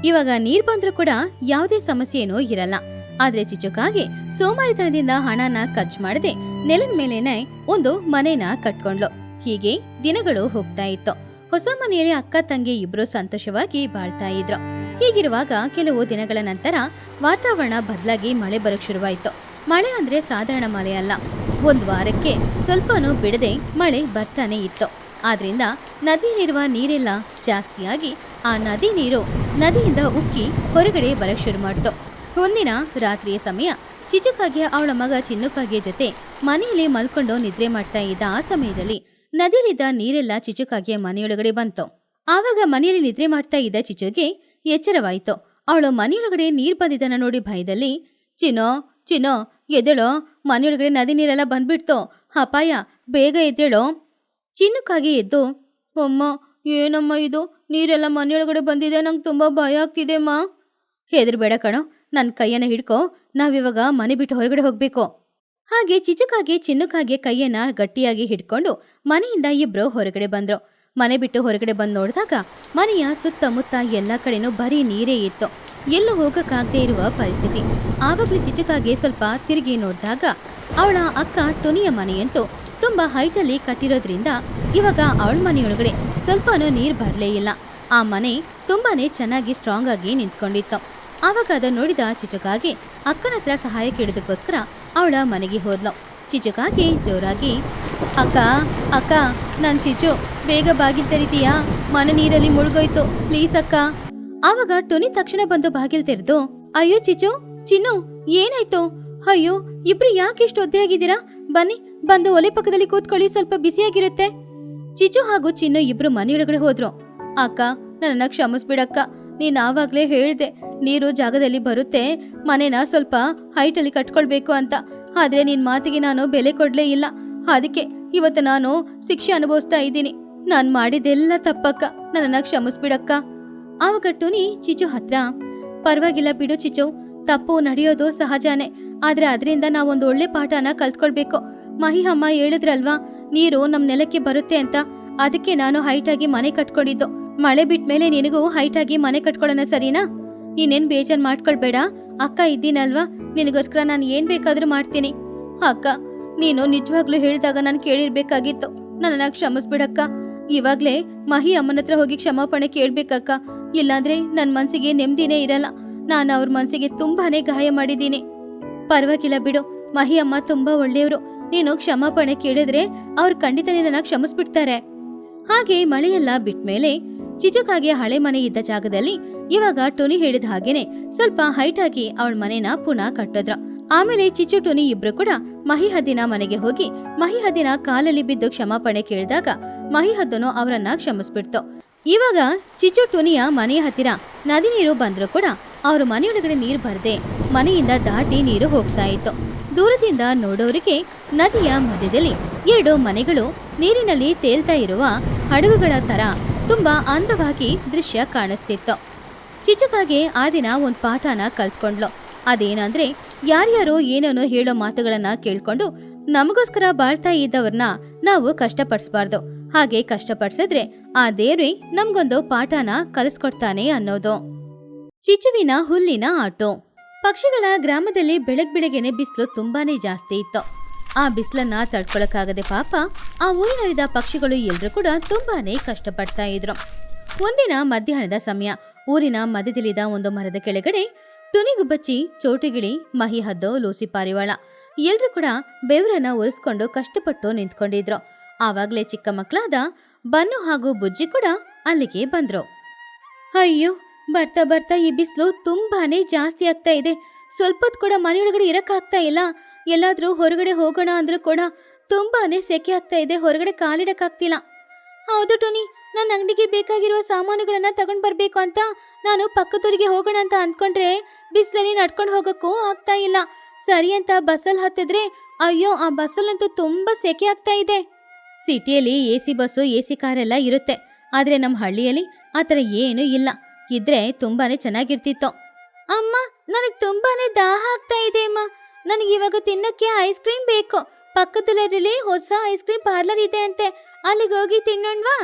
ಇವಾಗ ನೀರ್ ಬಂದ್ರೂ ಕೂಡ ಯಾವುದೇ ಸಮಸ್ಯೆನೂ ಇರಲ್ಲ. ಆದ್ರೆ ಚಿಚುಕಾಗೆ ಸೋಮಾರಿತನದಿಂದ ಹಣನ ಖರ್ಚು ಮಾಡದೆ ನೆಲದ ಮೇಲೇನೆ ಒಂದು ಮನೆನ ಕಟ್ಕೊಂಡ್ಲು. ಹೀಗೆ ದಿನಗಳು ಹೋಗ್ತಾ ಇತ್ತು. ಹೊಸ ಮನೆಯಲ್ಲಿ ಅಕ್ಕ ತಂಗಿ ಇಬ್ರು ಸಂತೋಷವಾಗಿ ಬಾಳ್ತಾ ಇದ್ರು. ಹೀಗಿರುವಾಗ ಕೆಲವು ದಿನಗಳ ನಂತರ ವಾತಾವರಣ ಬದಲಾಗಿ ಮಳೆ ಬರಕ್ ಶುರುವಾಯ್ತು. ಮಳೆ ಅಂದ್ರೆ ಸಾಧಾರಣ ಮಳೆ ಅಲ್ಲ. ಒಂದ್ ವಾರಕ್ಕೆ ಸ್ವಲ್ಪನೂ ಬಿಡದೆ ಮಳೆ ಬರ್ತಾನೆ ಇತ್ತು. ಆದ್ರಿಂದ ನದಿಯಲ್ಲಿರುವ ನೀರೆಲ್ಲ ಜಾಸ್ತಿಯಾಗಿ ಆ ನದಿ ನೀರು ನದಿಯಿಂದ ಉಕ್ಕಿ ಹೊರಗಡೆ ಬರಕ್ ಶುರು ಮಾಡ್ತು. ಒಂದಿನ ರಾತ್ರಿಯ ಸಮಯ ಚಿಚುಕಾಗೆ ಅವಳ ಮಗ ಚಿನ್ನುಕಾಗೆ ಜೊತೆ ಮನೆಯಲ್ಲಿ ಮಲ್ಕೊಂಡು ನಿದ್ರೆ ಮಾಡ್ತಾ ಇದ್ದ ಆ ಸಮಯದಲ್ಲಿ ನದಿಯಲ್ಲಿದ್ದ ನೀರೆಲ್ಲ ಚಿಚುಕಾಗೆ ಮನೆಯೊಳಗಡೆ ಬಂತು. ಆವಾಗ ಮನೆಯಲ್ಲಿ ನಿದ್ರೆ ಮಾಡ್ತಾ ಇದ್ದ ಚಿಚುಗೆ ಎಚ್ಚರವಾಯ್ತು. ಅವಳು ಮನೆಯೊಳಗಡೆ ನೀರ್ ಬಂದಿದ್ದನ್ನ ನೋಡಿ ಭಯದಲ್ಲಿ, ಚಿನ್ನೋ ಚಿನ್ನೋ ಎದ್ದೇಳೋ, ಮನೆಯೊಳಗಡೆ ನದಿ ನೀರೆಲ್ಲ ಬಂದ್ಬಿಡ್ತು, ಅಪಾಯ, ಬೇಗ ಎದ್ದೇಳೋ. ಚಿನ್ನುಕಾಗೆ ಎದ್ದು, ಅಮ್ಮ ಏನಮ್ಮ ಇದು, ನೀರೆಲ್ಲ ಮನೆಯೊಳಗಡೆ ಬಂದಿದೆ, ನಂಗೆ ತುಂಬಾ ಭಯ ಆಗ್ತಿದೆ ಅಮ್ಮ. ಹೆದರ್ಬೇಡ ಕಣೋ, ನನ್ನ ಕೈಯನ್ನ ಹಿಡ್ಕೋ, ನಾವಿವಾಗ ಮನೆ ಬಿಟ್ಟು ಹೊರಗಡೆ ಹೋಗ್ಬೇಕು. ಹಾಗೆ ಚಿಚುಕಾಗೆ ಚಿನ್ನುಕಾಗೆ ಕೈಯನ್ನ ಗಟ್ಟಿಯಾಗಿ ಹಿಡ್ಕೊಂಡು ಮನೆಯಿಂದ ಇಬ್ರು ಹೊರಗಡೆ ಬಂದ್ರು. ಮನೆ ಬಿಟ್ಟು ಹೊರಗಡೆ ಬಂದು ನೋಡಿದಾಗ ಮನೆಯ ಸುತ್ತಮುತ್ತ ಎಲ್ಲ ಕಡೆನೂ ಬರೀ ನೀರೇ ಇತ್ತು. ಎಲ್ಲೂ ಹೋಗಕ್ಕಾಗದೇ ಇರುವ ಪರಿಸ್ಥಿತಿ. ಆವಾಗ್ಲೇ ಚಿಚುಕಾಗೆ ಸ್ವಲ್ಪ ತಿರುಗಿ ನೋಡಿದಾಗ ಅವಳ ಅಕ್ಕ ಟುನಿಯ ಮನೆಯಂತೂ ತುಂಬಾ ಹೈಟಲ್ಲಿ ಕಟ್ಟಿರೋದ್ರಿಂದ ಇವಾಗ ಅವಳ ಮನೆಯೊಳಗಡೆ ಸ್ವಲ್ಪನೂ ನೀರ್ ಬರ್ಲೇ ಇಲ್ಲ. ಆ ಮನೆ ತುಂಬಾನೇ ಚೆನ್ನಾಗಿ ಸ್ಟ್ರಾಂಗ್ ಆಗಿ ನಿಂತ್ಕೊಂಡಿತ್ತು. ಆವಾಗ ಅದನ್ನ ನೋಡಿದ ಚಿಚುಕಾಗೆ ಅಕ್ಕನ ಹತ್ರ ಸಹಾಯ ಕೇಳೋದಕ್ಕೋಸ್ಕರ ಅವಳ ಮನೆಗೆ ಹೋದ್ಲು. ಚಿಚುಕಾಗೆ ಜೋರಾಗಿ, ಅಕ್ಕ ಅಕ್ಕ, ನನ್ ಚಿಚು, ಬೇಗ ಬಾಗಿಲು ತೆರಿತೀಯಾ? ಮನೆ ನೀರಲ್ಲಿ ಮುಳುಗೋಯ್ತು, ಪ್ಲೀಸ್ ಅಕ್ಕ. ಆವಾಗ ಟುನಿ ತಕ್ಷಣ ಬಂದು ಬಾಗಿಲು ತೆರೆದು, ಅಯ್ಯೋ ಚಿಚು, ಚಿನ್ನು, ಏನಾಯ್ತು? ಅಯ್ಯೋ, ಇಬ್ರು ಯಾಕೆ ಇಷ್ಟು ಒದ್ದೆಯಾಗಿದ್ದೀರಾ? ಬನ್ನಿ, ಬಂದು ಒಲೆ ಪಕ್ಕದಲ್ಲಿ ಕೂತ್ಕೊಳ್ಳಿ, ಸ್ವಲ್ಪ ಬಿಸಿಯಾಗಿರುತ್ತೆ. ಚಿಚು ಹಾಗೂ ಚಿನ್ನು ಇಬ್ರು ಮನೆಯೊಳಗಡೆ ಹೋದ್ರು. ಅಕ್ಕ, ನನ್ನ ಕ್ಷಮಿಸ್ಬಿಡಕ್ಕ, ನೀನ್ ಆವಾಗ್ಲೇ ಹೇಳ್ದೆ ನೀರು ಜಾಗದಲ್ಲಿ ಬರುತ್ತೆ, ಮನೆನ ಸ್ವಲ್ಪ ಹೈಟ್ ಅಲ್ಲಿ ಕಟ್ಕೊಳ್ಬೇಕು ಅಂತ. ಆದ್ರೆ ನಿನ್ ಮಾತಿಗೆ ನಾನು ಬೆಲೆ ಕೊಡ್ಲೇ ಇಲ್ಲ, ಅದಕ್ಕೆ ಇವತ್ತು ನಾನು ಶಿಕ್ಷೆ ಅನುಭವಿಸ್ತಾ ಇದ್ದೀನಿ. ನಾನ್ ಮಾಡಿದೆಲ್ಲ ತಪ್ಪಕ್ಕ, ನನ್ನ ಕ್ಷಮಿಸ್ಬಿಡಕ್ಕ. ಆವಾಗ ಟುನಿ ಚಿಚು ಹತ್ರ, ಪರವಾಗಿಲ್ಲ ಬಿಡು ಚಿಚು, ತಪ್ಪು ನಡೆಯೋದು ಸಹಜಾನೆ, ಆದ್ರೆ ಅದರಿಂದ ನಾವೊಂದು ಒಳ್ಳೆ ಪಾಠನ ಕಲ್ತ್ಕೊಳ್ಬೇಕು. ಮಹಿ ಅಮ್ಮ ಹೇಳಿದ್ರಲ್ವಾ ನೀರು ನಮ್ ನೆಲಕ್ಕೆ ಬರುತ್ತೆ ಅಂತ, ಅದಕ್ಕೆ ನಾನು ಹೈಟ್ ಆಗಿ ಮನೆ ಕಟ್ಕೊಂಡಿದ್ದು. ಮಳೆ ಬಿಟ್ಮೇಲೆ ನಿನಗೂ ಹೈಟ್ ಆಗಿ ಮನೆ ಕಟ್ಕೊಳ್ಳೋಣ, ಸರಿನಾ? ನೀನೇನ್ ಬೇಜಾರ್ ಮಾಡ್ಕೊಳ್ಬೇಡ, ಅಕ್ಕ ಇದ್ದೀನಲ್ವಾ, ನಿನಗೋಸ್ಕರ ನಾನು ಏನ್ ಬೇಕಾದ್ರೂ ಮಾಡ್ತೀನಿ. ಅಕ್ಕ, ನೀನು ನಿಜವಾಗ್ಲೂ ಹೇಳಿದಾಗ ನಾನು ಕೇಳಿರ್ಬೇಕಾಗಿತ್ತು, ನನ್ನ ಕ್ಷಮಿಸ್ಬಿಡಕ್ಕ. ಇವಾಗ್ಲೇ ಮಹಿ ಅಮ್ಮನ ಹತ್ರ ಹೋಗಿ ಕ್ಷಮಾಪಣೆ ಕೇಳ್ಬೇಕಕ್ಕ, ಇಲ್ಲಾಂದ್ರೆ ನನ್ ಮನ್ಸಿಗೆ ನೆಮ್ಮದಿನೇ ಇರಲ್ಲ. ನಾನು ಅವ್ರ ಮನ್ಸಿಗೆ ತುಂಬಾನೇ ಗಾಯ ಮಾಡಿದ್ದೀನಿ. ಪರವಾಗಿಲ್ಲ ಬಿಡು, ಮಹಿ ಅಮ್ಮ ತುಂಬಾ ಒಳ್ಳೆಯವರು, ನೀನು ಕ್ಷಮಾಪಣೆ ಕೇಳಿದ್ರೆ ಅವ್ರು ಖಂಡಿತ ನಿನ್ನ ಕ್ಷಮಿಸ್ಬಿಡ್ತಾರೆ. ಹಾಗೆ ಮಳೆಯೆಲ್ಲ ಬಿಟ್ಮೇಲೆ ಚಿಚುಕಾಗೆ ಹಳೆ ಮನೆ ಇದ್ದ ಜಾಗದಲ್ಲಿ ಇವಾಗ ಟುನಿ ಹೇಳಿದ ಹಾಗೇನೆ ಸ್ವಲ್ಪ ಹೈಟ್ ಆಗಿ ಅವಳ ಮನೆನ ಪುನಃ ಕಟ್ಟಿದ್ರು. ಆಮೇಲೆ ಚಿಚು ಟುನಿ ಇಬ್ರು ಕೂಡ ಮಹಿಹದ್ದಿನ ಮನೆಗೆ ಹೋಗಿ ಮಹಿಹದ್ದಿನ ಕಾಲಲ್ಲಿ ಬಿದ್ದು ಕ್ಷಮಾಪಣೆ ಕೇಳಿದಾಗ ಮಹಿಹದ್ದನು ಅವರನ್ನ ಕ್ಷಮಿಸ್ಬಿಡ್ತು. ಇವಾಗ ಚಿಚು ಟುನಿಯ ಮನೆಯ ಹತ್ತಿರ ನದಿ ನೀರು ಬಂದ್ರು ಕೂಡ ಅವ್ರ ಮನೆಯೊಳಗಡೆ ನೀರು ಬರದೆ ಮನೆಯಿಂದ ದಾಟಿ ನೀರು ಹೋಗ್ತಾ ಇತ್ತು. ದೂರದಿಂದ ನೋಡೋರಿಗೆ ನದಿಯ ಮಧ್ಯದಲ್ಲಿ 2 ಮನೆಗಳು ನೀರಿನಲ್ಲಿ ತೇಲ್ತಾ ಇರುವ ಹಡಗುಗಳ ತರ ತುಂಬಾ ಅಂದವಾಗಿ ದೃಶ್ಯ ಕಾಣಿಸ್ತಿತ್ತು. ಚಿಚುಕಾಗೆ ಆ ದಿನ ಒಂದ್ ಪಾಠನ ಕಲ್ತ್ಕೊಂಡ್ಲು. ಅದೇನಂದ್ರೆ, ಯಾರ್ಯಾರೋ ಏನೇನೋ ಹೇಳೋ ಮಾತುಗಳನ್ನ ಕೇಳ್ಕೊಂಡು ನಮಗೋಸ್ಕರ ಬಾಳ್ತಾ ಇದ್ದವ್ರನ್ನ ನಾವು ಕಷ್ಟಪಡಿಸಬಾರ್ದು. ಹಾಗೆ ಕಷ್ಟಪಡಿಸಿದ್ರೆ ಆ ದೇವ್ರೇ ನಮ್ಗೊಂದು ಪಾಠನ ಕಲಿಸ್ಕೊಡ್ತಾನೆ ಅನ್ನೋದು. ಚಿಚುವಿನ ಹುಲ್ಲಿನ ಆಟೋ. ಪಕ್ಷಿಗಳ ಗ್ರಾಮದಲ್ಲಿ ಬೆಳಗ್ಗೆನೆ ಬಿಸಿಲು ತುಂಬಾನೇ ಜಾಸ್ತಿ ಇತ್ತು. ಆ ಬಿಸಿಲನ್ನ ತಡ್ಕೊಳಕ್ಕಾಗದೆ ಪಾಪ ಆ ಊರಿನಲ್ಲಿದ್ದ ಪಕ್ಷಿಗಳು ಎಲ್ರೂ ಕೂಡ ತುಂಬಾನೇ ಕಷ್ಟಪಡ್ತಾ ಇದ್ರು. ಒಂದಿನ ಮಧ್ಯಾಹ್ನದ ಸಮಯ ಊರಿನ ಮಧ್ಯದಲ್ಲಿದ್ದ ಒಂದು ಮರದ ಕೆಳಗಡೆ ಟುನಿಗುಬ್ಬಚ್ಚಿ, ಚೋಟುಗಿಳಿ, ಮಹಿಹದ್ದು, ಲೂಸಿ ಪಾರಿವಾಳ ಎಲ್ರೂ ಕೂಡ ಬೆವರನ್ನ ಒರೆಸ್ಕೊಂಡು ಕಷ್ಟಪಟ್ಟು ನಿಂತ್ಕೊಂಡಿದ್ರು. ಆವಾಗ್ಲೇ ಚಿಕ್ಕ ಮಕ್ಕಳಾದ ಬನ್ನು ಹಾಗೂ ಬುಜ್ಜಿ ಕೂಡ ಅಲ್ಲಿಗೆ ಬಂದ್ರು. ಅಯ್ಯೋ, ಬರ್ತಾ ಬರ್ತಾ ಈ ಬಿಸಿಲು ತುಂಬಾನೇ ಜಾಸ್ತಿ ಆಗ್ತಾ ಇದೆ. ಸ್ವಲ್ಪ ಹೊತ್ತು ಕೂಡ ಮನೆಯೊಳಗಡೆ ಇರಕ್ಕಾಗ್ತಾ ಇಲ್ಲ. ಎಲ್ಲಾದ್ರೂ ಹೊರಗಡೆ ಹೋಗೋಣ ಅಂದ್ರೂ ಕೂಡ ತುಂಬಾನೇ ಸೆಕೆ ಆಗ್ತಾ ಇದೆ, ಹೊರಗಡೆ ಕಾಲಿಡಕ್ಕಾಗ್ತಿಲ್ಲ. ಹೌದು ಟುನಿ, ನನ್ನ ಅಂಗಡಿಗೆ ಬೇಕಾಗಿರುವ ಸಾಮಾನುಗಳನ್ನ ತಗೊಂಡ್ ಬರ್ಬೇಕು ಅಂತ ನಾನು ಪಕ್ಕದೂರಿಗೆ ಹೋಗೋಣ ಅಂತ ಅನ್ಕೊಂಡ್ರೆ ಬಿಸಿಲಲ್ಲಿ ನಡ್ಕೊಂಡು ಹೋಗಕ್ಕೂ ಆಗ್ತಾ ಇಲ್ಲ. ಸರಿ ಅಂತ ಬಸ್ಸಲ್ಲಿ ಹತ್ತಿದ್ರೆ ಅಯ್ಯೋ, ಆ ಬಸ್ಸಲ್ಲಂತೂ ತುಂಬಾ ಸೆಕೆ ಆಗ್ತಾ ಇದೆ. ಸಿಟಿಯಲ್ಲಿ AC ಬಸ್ಸು, AC ಕಾರೆಲ್ಲ ಇರುತ್ತೆ, ಆದ್ರೆ ನಮ್ಮ ಹಳ್ಳಿಯಲ್ಲಿ ಆತರ ಏನೂ ಇಲ್ಲ. ಇದ್ರೆ ತುಂಬಾನೇ ಚೆನ್ನಾಗಿರ್ತಿತ್ತು. ಅಮ್ಮ, ನನಗ್ ತುಂಬಾನೇ ದಾಹ ಆಗ್ತಾ ಇದೆ ಅಮ್ಮ. ನನಗೆ ಇವಾಗ ತಿನ್ನಕ್ಕೆ ಐಸ್ ಕ್ರೀಮ್ ಬೇಕು. ಪಕ್ಕದಲ್ಲೇ ಹೊಸ ಐಸ್ ಕ್ರೀಮ್ ಪಾರ್ಲರ್ ಇದೆ ಅಂತೆ, ಅಲ್ಲಿಗೆ ಹೋಗಿ ತಿನ್ನೋಣ್ವಾ?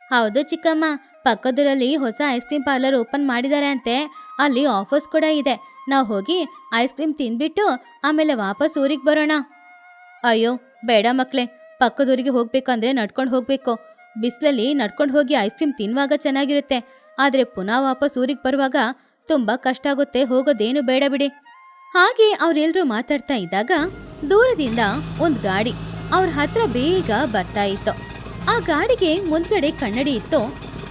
ಹೌದು ಚಿಕ್ಕಮ್ಮ, ಪಕ್ಕದೂರಲ್ಲಿ ಹೊಸ ಐಸ್ ಕ್ರೀಮ್ ಪಾರ್ಲರ್ ಓಪನ್ ಮಾಡಿದ್ದಾರೆ ಅಂತೆ, ಅಲ್ಲಿ ಆಫರ್ಸ್ ಕೂಡ ಇದೆ. ನಾವು ಹೋಗಿ ಐಸ್ ಕ್ರೀಮ್ ತಿಂದ್ಬಿಟ್ಟು ಆಮೇಲೆ ವಾಪಸ್ ಊರಿಗೆ ಬರೋಣ. ಅಯ್ಯೋ ಬೇಡ ಮಕ್ಳೇ, ಪಕ್ಕದೂರಿಗೆ ಹೋಗ್ಬೇಕಂದ್ರೆ ನಡ್ಕೊಂಡು ಹೋಗ್ಬೇಕು. ಬಿಸಿಲಲ್ಲಿ ನಡ್ಕೊಂಡು ಹೋಗಿ ಐಸ್ ಕ್ರೀಮ್ ತಿನ್ನುವಾಗ ಚೆನ್ನಾಗಿರುತ್ತೆ, ಆದ್ರೆ ಪುನಃ ವಾಪಸ್ ಊರಿಗೆ ಬರುವಾಗ ತುಂಬಾ ಕಷ್ಟ ಆಗುತ್ತೆ, ಹೋಗೋದೇನು ಬೇಡ ಬಿಡಿ. ಹಾಗೆ ಅವ್ರೆಲ್ರೂ ಮಾತಾಡ್ತಾ ಇದ್ದಾಗ ದೂರದಿಂದ ಒಂದ್ ಗಾಡಿ ಅವ್ರ ಹತ್ರ ಬೇಗ ಬರ್ತಾ ಇತ್ತು. ಆ ಗಾಡಿಗೆ ಮುಂದ್ಗಡೆ ಕನ್ನಡಿ ಇತ್ತು,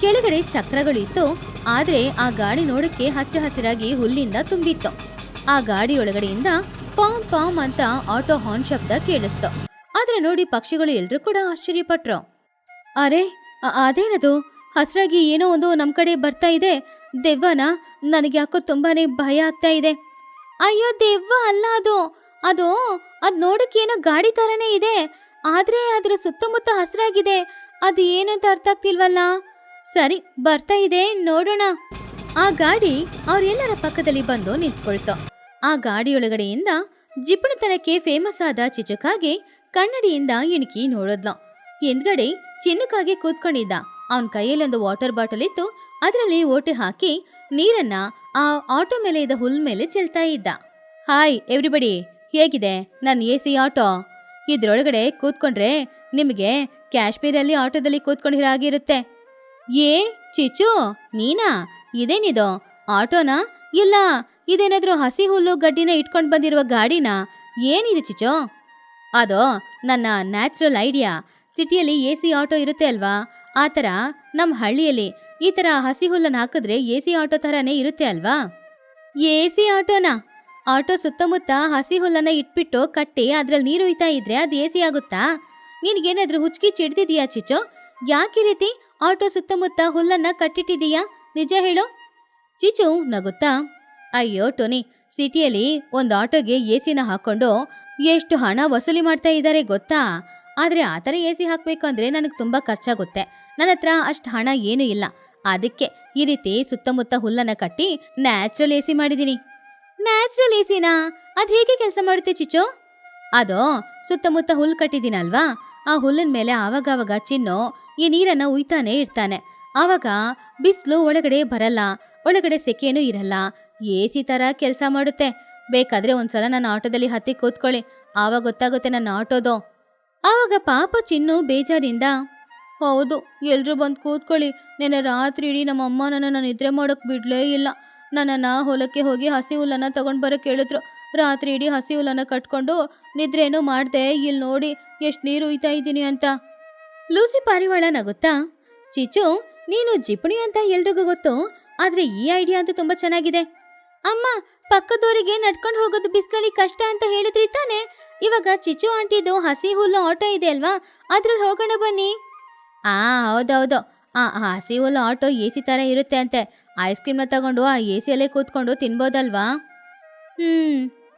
ಕೆಳಗಡೆ ಚಕ್ರಗಳಿತ್ತು, ಆದ್ರೆ ಆ ಗಾಡಿ ನೋಡಕ್ಕೆ ಹಚ್ಚ ಹಸಿರಾಗಿ ಹುಲ್ಲಿಂದ ತುಂಬಿತ್ತು. ಆ ಗಾಡಿಯೊಳಗಡೆಯಿಂದ ಪಾಮ್ ಪಾಮ್ ಅಂತ ಆಟೋ ಹಾರ್ನ್ ಶಬ್ದ ಕೇಳಿಸ್ತು. ಆದ್ರೆ ನೋಡಿ ಪಕ್ಷಿಗಳು ಎಲ್ರೂ ಕೂಡ ಆಶ್ಚರ್ಯಪಟ್ರು. ಅರೆ, ಅದೇನದು ಹಸ್ರಾಗಿ ಏನೋ ಒಂದು ನಮ್ ಕಡೆ ಬರ್ತಾ ಇದೆ, ದೆವ್ವನ? ನನಗೆ ಯಾಕೋ ತುಂಬಾನೇ ಭಯ ಆಗ್ತಾ ಇದೆ. ಅಯ್ಯೋ, ದೆವ್ವ ಅಲ್ಲ ಅದು. ಅದು ನೋಡಕ್ಕೇನೋ ಗಾಡಿ ತರನೇ ಇದೆ, ಆದ್ರೆ ಅದ್ರ ಸುತ್ತಮುತ್ತ ಹಸ್ರಾಗಿದೆ. ಅದು ಏನು ಅಂತ ಅರ್ಥ ಆಗ್ತಿಲ್ವಲ್ಲ. ಸರಿ, ಬರ್ತಾ ಇದೆ, ನೋಡೋಣ. ಆ ಗಾಡಿ ಅವ್ರೆಲ್ಲರ ಪಕ್ಕದಲ್ಲಿ ಬಂದು ನಿಂತ್ಕೊಳ್ತು. ಆ ಗಾಡಿಯೊಳಗಡೆಯಿಂದ ಜಿಪುಣತನಕ್ಕೆ ಫೇಮಸ್ ಆದ ಚಿಚುಕಾಗೆ ಕನ್ನಡಿಯಿಂದ ಇಣುಕಿ ನೋಡಿದ್ಲು. ಹಿಂದ್ಗಡೆ ಚಿನ್ನುಕಾಗೆ ಕೂತ್ಕೊಂಡಿದ್ದ. ಅವನ್ ಕೈಯಲ್ಲಿ ಒಂದು ವಾಟರ್ ಬಾಟಲ್ ಇತ್ತು, ಅದರಲ್ಲಿ ಓಟೆ ಹಾಕಿ ನೀರನ್ನ ಆ ಆಟೋ ಮೇಲೆ ಇದ್ದ ಹುಲ್ ಮೇಲೆ ಚೆಲ್ತಾ ಇದ್ದ. ಹಾಯ್ ಎವ್ರಿಬಡಿ, ಹೇಗಿದೆ ನನ್ನ AC ಆಟೋ? ಇದ್ರೊಳಗಡೆ ಕೂತ್ಕೊಂಡ್ರೆ ನಿಮಗೆ ಕಾಶ್ಮೀರಲ್ಲಿ ಆಟೋದಲ್ಲಿ ಕೂತ್ಕೊಂಡಿರೋ ಹಾಗಿರುತ್ತೆ. ಏ ಚಿಚು, ನೀನಾ? ಇದೇನಿದು, ಆಟೋನಾ? ಇಲ್ಲ, ಇದೇನಾದ್ರೂ ಹಸಿ ಹುಲ್ಲು ಗಡ್ಡಿನ ಇಟ್ಕೊಂಡು ಬಂದಿರುವ ಗಾಡಿನಾ? ಏನಿದೆ ಚಿಚು? ಅದು ನನ್ನ ನ್ಯಾಚುರಲ್ ಐಡಿಯಾ. ಸಿಟಿಯಲ್ಲಿ AC ಆಟೋ ಇರುತ್ತೆ ಅಲ್ವಾ, ಆ ಥರ ನಮ್ಮ ಹಳ್ಳಿಯಲ್ಲಿ ಈ ಥರ ಹಸಿ ಹುಲ್ಲನ್ನು ಹಾಕಿದ್ರೆ AC ಆಟೋ ಥರನೇ ಇರುತ್ತೆ ಅಲ್ವಾ. AC ಆಟೋನಾ? ಆಟೋ ಸುತ್ತಮುತ್ತ ಹಸಿ ಹುಲ್ಲನ್ನ ಇಟ್ಬಿಟ್ಟು ಕಟ್ಟಿ ಅದ್ರಲ್ಲಿ ನೀರು ಹುಯ್ತಾ ಇದ್ರೆ ಅದು AC ಆಗುತ್ತಾ? ನಿನಗೇನಾದ್ರೂ ಹುಚ್ಕಿ ಚಿಡ್ದಿದೀಯಾ ಚಿಚೋ? ಯಾಕೆ ಈ ರೀತಿ ಆಟೋ ಸುತ್ತಮುತ್ತ ಹುಲ್ಲನ್ನ ಕಟ್ಟಿಟ್ಟಿದೀಯಾ? ನಿಜ ಹೇಳು. ಚಿಚು ನಗುತ್ತಾ, ಅಯ್ಯೋ ಟೋನಿ, ಸಿಟಿಯಲ್ಲಿ ಒಂದು ಆಟೋಗೆ AC ಹಾಕೊಂಡು ಎಷ್ಟು ಹಣ ವಸೂಲಿ ಮಾಡ್ತಾ ಇದ್ದಾರೆ ಗೊತ್ತಾ? ಆದ್ರೆ ಆ ಥರ AC ಹಾಕ್ಬೇಕು ಅಂದ್ರೆ ನನಗೆ ತುಂಬಾ ಖರ್ಚಾಗುತ್ತೆ. ನನ್ನ ಹತ್ರ ಅಷ್ಟು ಹಣ ಏನೂ ಇಲ್ಲ. ಅದಕ್ಕೆ ಈ ರೀತಿ ಸುತ್ತಮುತ್ತ ಹುಲ್ಲನ್ನ ಕಟ್ಟಿ ನ್ಯಾಚುರಲ್ AC ಮಾಡಿದೀನಿ. ನ್ಯಾಚುರಲ್ ACನಾ? ಅದ್ ಹೇಗೆ ಕೆಲಸ ಮಾಡುತ್ತೆ ಚಿಚೋ? ಅದು ಸುತ್ತಮುತ್ತ ಹುಲ್ಲು ಕಟ್ಟಿದ್ದೀನಲ್ವಾ, ಆ ಹುಲ್ಲಿನ ಮೇಲೆ ಆವಾಗವಾಗ ಚಿನ್ನು ಈ ನೀರನ್ನ ಉಯ್ತಾನೆ ಇರ್ತಾನೆ. ಆವಾಗ ಬಿಸಿಲು ಒಳಗಡೆ ಬರಲ್ಲ, ಒಳಗಡೆ ಸೆಕೆನೂ ಇರಲ್ಲ. AC ತರ ಕೆಲಸ ಮಾಡುತ್ತೆ. ಬೇಕಾದ್ರೆ ಒಂದ್ಸಲ ನನ್ನ ಆಟೋದಲ್ಲಿ ಹತ್ತಿ ಕೂತ್ಕೊಳ್ಳಿ, ಆವಾಗ ಗೊತ್ತಾಗುತ್ತೆ ನನ್ನ ಆಟೋದು. ಆವಾಗ ಪಾಪ ಚಿನ್ನು ಬೇಜಾರಿಂದ, ಹೌದು, ಎಲ್ರೂ ಬಂದು ಕೂತ್ಕೊಳ್ಳಿ. ನೆನ್ನೆ ರಾತ್ರಿ ಇಡೀ ನಮ್ಮಮ್ಮ ನನ್ನನ್ನು ನಿದ್ರೆ ಮಾಡೋಕೆ ಬಿಡಲೇ ಇಲ್ಲ. ನನ್ನನ್ನು ಹೊಲಕ್ಕೆ ಹೋಗಿ ಹಸಿ ಹುಲ್ಲನ್ನು ತಗೊಂಡು ಬರೋಕೆ ಹೇಳಿದ್ರು. ರಾತ್ರಿ ಇಡೀ ಹಸಿ ಹುಲ್ಲನ್ನು ಕಟ್ಕೊಂಡು ನಿದ್ರೇನೂ ಮಾಡಿದೆ. ಇಲ್ಲಿ ನೋಡಿ ಎಷ್ಟು ನೀರು ಉಯ್ತಾ ಇದ್ದೀನಿ ಅಂತ. ಲೂಸಿ ಪಾರಿವಾಳ ನಗುತ್ತಾ, ಚಿಚು, ನೀನು ಜಿಪುಣಿ ಅಂತ ಎಲ್ರಿಗೂ ಗೊತ್ತು, ಆದ್ರೆ ಈ ಐಡಿಯಾ ಅಂತೂ ತುಂಬಾ ಚೆನ್ನಾಗಿದೆ. ಅಮ್ಮ, ಪಕ್ಕದವರಿಗೆ ನಡ್ಕೊಂಡು ಹೋಗೋದು ಬಿಸಿಲಲ್ಲಿ ಕಷ್ಟ ಅಂತ ಹೇಳಿದ್ರಿ ತಾನೆ. ಇವಾಗ ಚಿಚು ಆಂಟಿದು ಹಸಿ ಹುಲ್ಲು ಆಟೋ ಇದೆ ಅಲ್ವಾ, ಅದ್ರಲ್ಲಿ ಹೋಗೋಣ ಬನ್ನಿ. ಹೌದೌದು, ಹಸಿ ಹುಲ್ಲು ಆಟೋ AC ತರ ಇರುತ್ತೆ ಅಂತೆ. ಐಸ್ ಕ್ರೀಮ್ನ ತಗೊಂಡು ಆ ACಯಲ್ಲೇ ಕೂತ್ಕೊಂಡು ತಿನ್ಬೋದಲ್ವಾ?